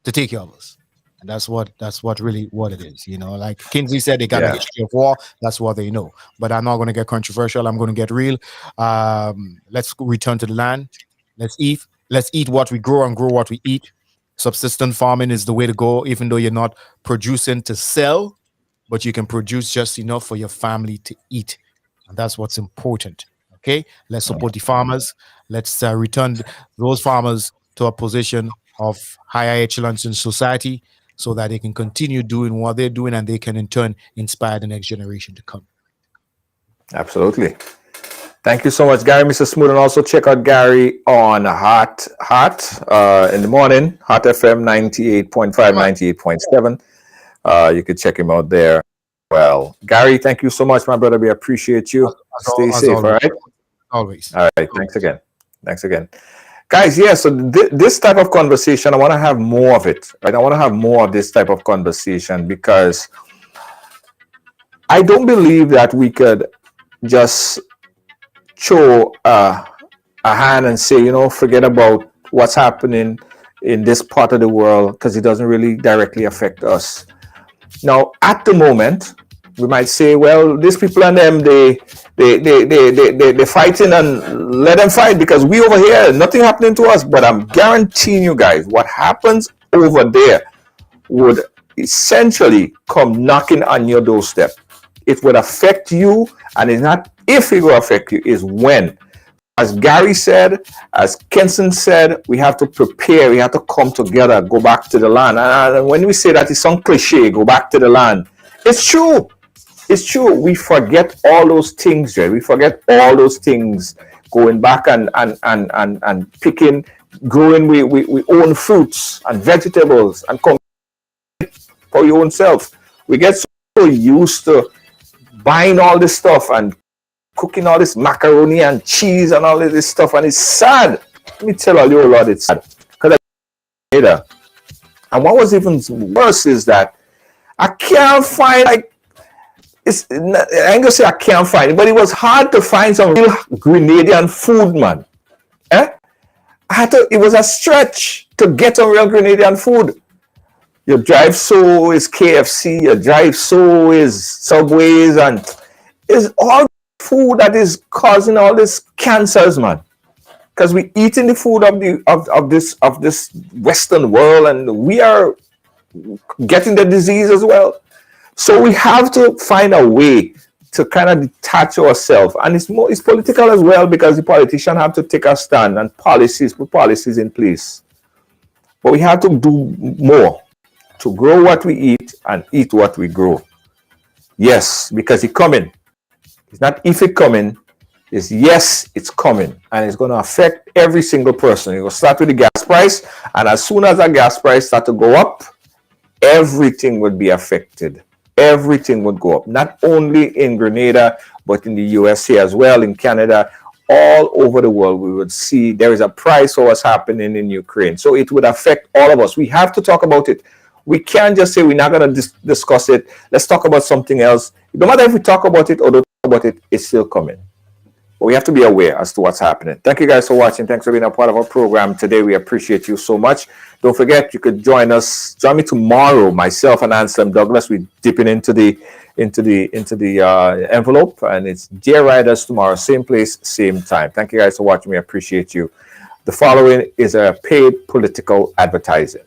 to take care of us. And that's what really what it is. You know, like Kingsley said, they got a history of war. That's what they know. But I'm not going to get controversial. I'm going to get real. Let's return to the land. Let's eat. Let's eat what we grow and grow what we eat. Subsistence farming is the way to go, even though you're not producing to sell, but you can produce just enough for your family to eat. And that's what's important. Okay, let's support the farmers. Let's return those farmers to a position of higher echelons in society, so that they can continue doing what they're doing, and they can in turn inspire the next generation to come. Absolutely. Thank you so much, Gary, Mr. Smooth. And also check out Gary on Hot in the morning, Hot FM 98.5, 98.7. You could check him out there. Well, Gary, thank you so much, my brother. We appreciate you. Stay safe, all right? Always. All right. Thanks again. Guys, yeah, so this type of conversation, I want to have more of it, right? I want to have more of this type of conversation, because I don't believe that we could just throw a hand and say, you know, forget about what's happening in this part of the world, because it doesn't really directly affect us. Now, at the moment, we might say, well, these people and them, they fighting, and let them fight, because we over here, nothing happening to us. But I'm guaranteeing you guys, what happens over there would essentially come knocking on your doorstep. It would affect you, and it's not if it will affect you, is when. As Gary said, as Kenson said, we have to prepare, we have to come together, go back to the land. And when we say that, it's some cliche, go back to the land. It's true. It's true. We forget all those things, Jay. We forget all those things, going back and picking, growing, we own fruits and vegetables and come for your own self. We get so used to buying all this stuff and cooking all this macaroni and cheese and all of this stuff, and it's sad. Let me tell you, Lord, it's sad. And what was even worse is that I can't find, like, I ain't gonna say I can't find it, but it was hard to find some real Grenadian food, man. It was a stretch to get some real Grenadian food. You drive so is KFC, you drive so is Subways, and it's all food that is causing all these cancers, man. Because we eating the food of this Western world, and we are getting the disease as well. So we have to find a way to kind of detach ourselves, and it's political as well, because the politicians have to take a stand and put policies in place. But we have to do more to grow what we eat and eat what we grow. Yes, because it's coming. It's not if it's coming, it's yes, it's coming. And it's going to affect every single person. It will start with the gas price. And as soon as the gas price starts to go up, everything would be affected. Everything would go up. Not only in Grenada, but in the USA as well, in Canada, all over the world. We would see there is a price for what's happening in Ukraine. So it would affect all of us. We have to talk about it. We can't just say we're not going to discuss it. Let's talk about something else. No matter if we talk about it or don't talk about it, it's still coming. But we have to be aware as to what's happening. Thank you guys for watching. Thanks for being a part of our program today. We appreciate you so much. Don't forget, you could join me tomorrow. Myself and Anselm Douglas. We're dipping into the envelope, and it's Dear Riders tomorrow, same place, same time. Thank you guys for watching. We appreciate you. The following is a paid political advertising.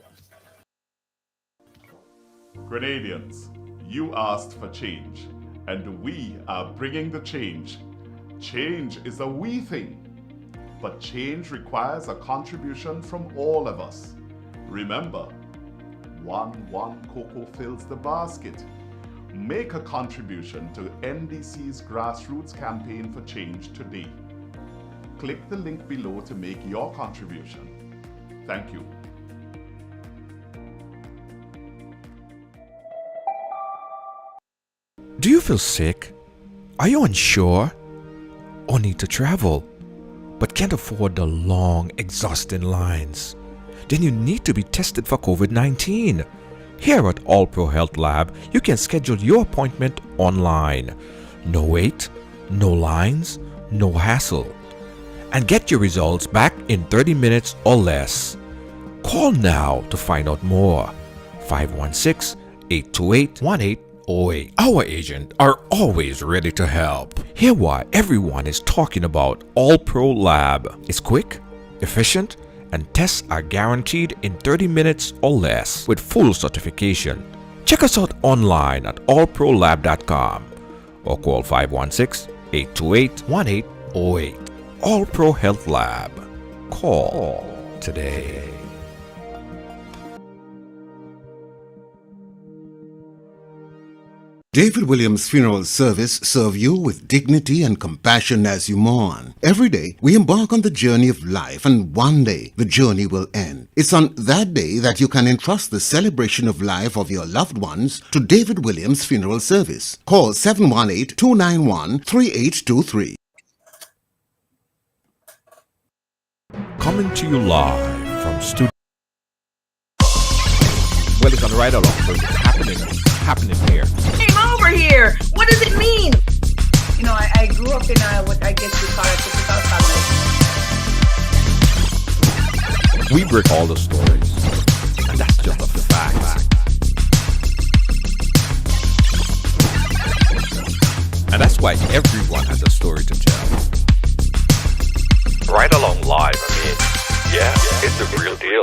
Grenadians, you asked for change, and we are bringing the change. Change is a we thing, but change requires a contribution from all of us. Remember, one cocoa fills the basket. Make a contribution to NDC's grassroots campaign for change today. Click the link below to make your contribution. Thank you. Do you feel sick? Are you unsure? Or need to travel, but can't afford the long, exhausting lines? Then you need to be tested for COVID-19. Here at All Pro Health Lab, you can schedule your appointment online. No wait, no lines, no hassle. And get your results back in 30 minutes or less. Call now to find out more. 516-828-1808. Our agents are always ready to help. Hear why everyone is talking about All Pro Lab. It's quick, efficient, and tests are guaranteed in 30 minutes or less with full certification. Check us out online at allprolab.com or call 516-828-1808. All Pro Health Lab. Call today. David Williams Funeral Service serve you with dignity and compassion as you mourn. Every day, we embark on the journey of life, and one day, the journey will end. It's on that day that you can entrust the celebration of life of your loved ones to David Williams Funeral Service. Call 718-291-3823. Coming to you live from studio. Well, it's on Ride Along, so it's happening here. Came over here. What does it mean? You know, I grew up in what I guess you call a typical family. We break all the stories, and that's just a fact. why everyone has a story to tell. Right along live, I mean, yeah, it's the real deal.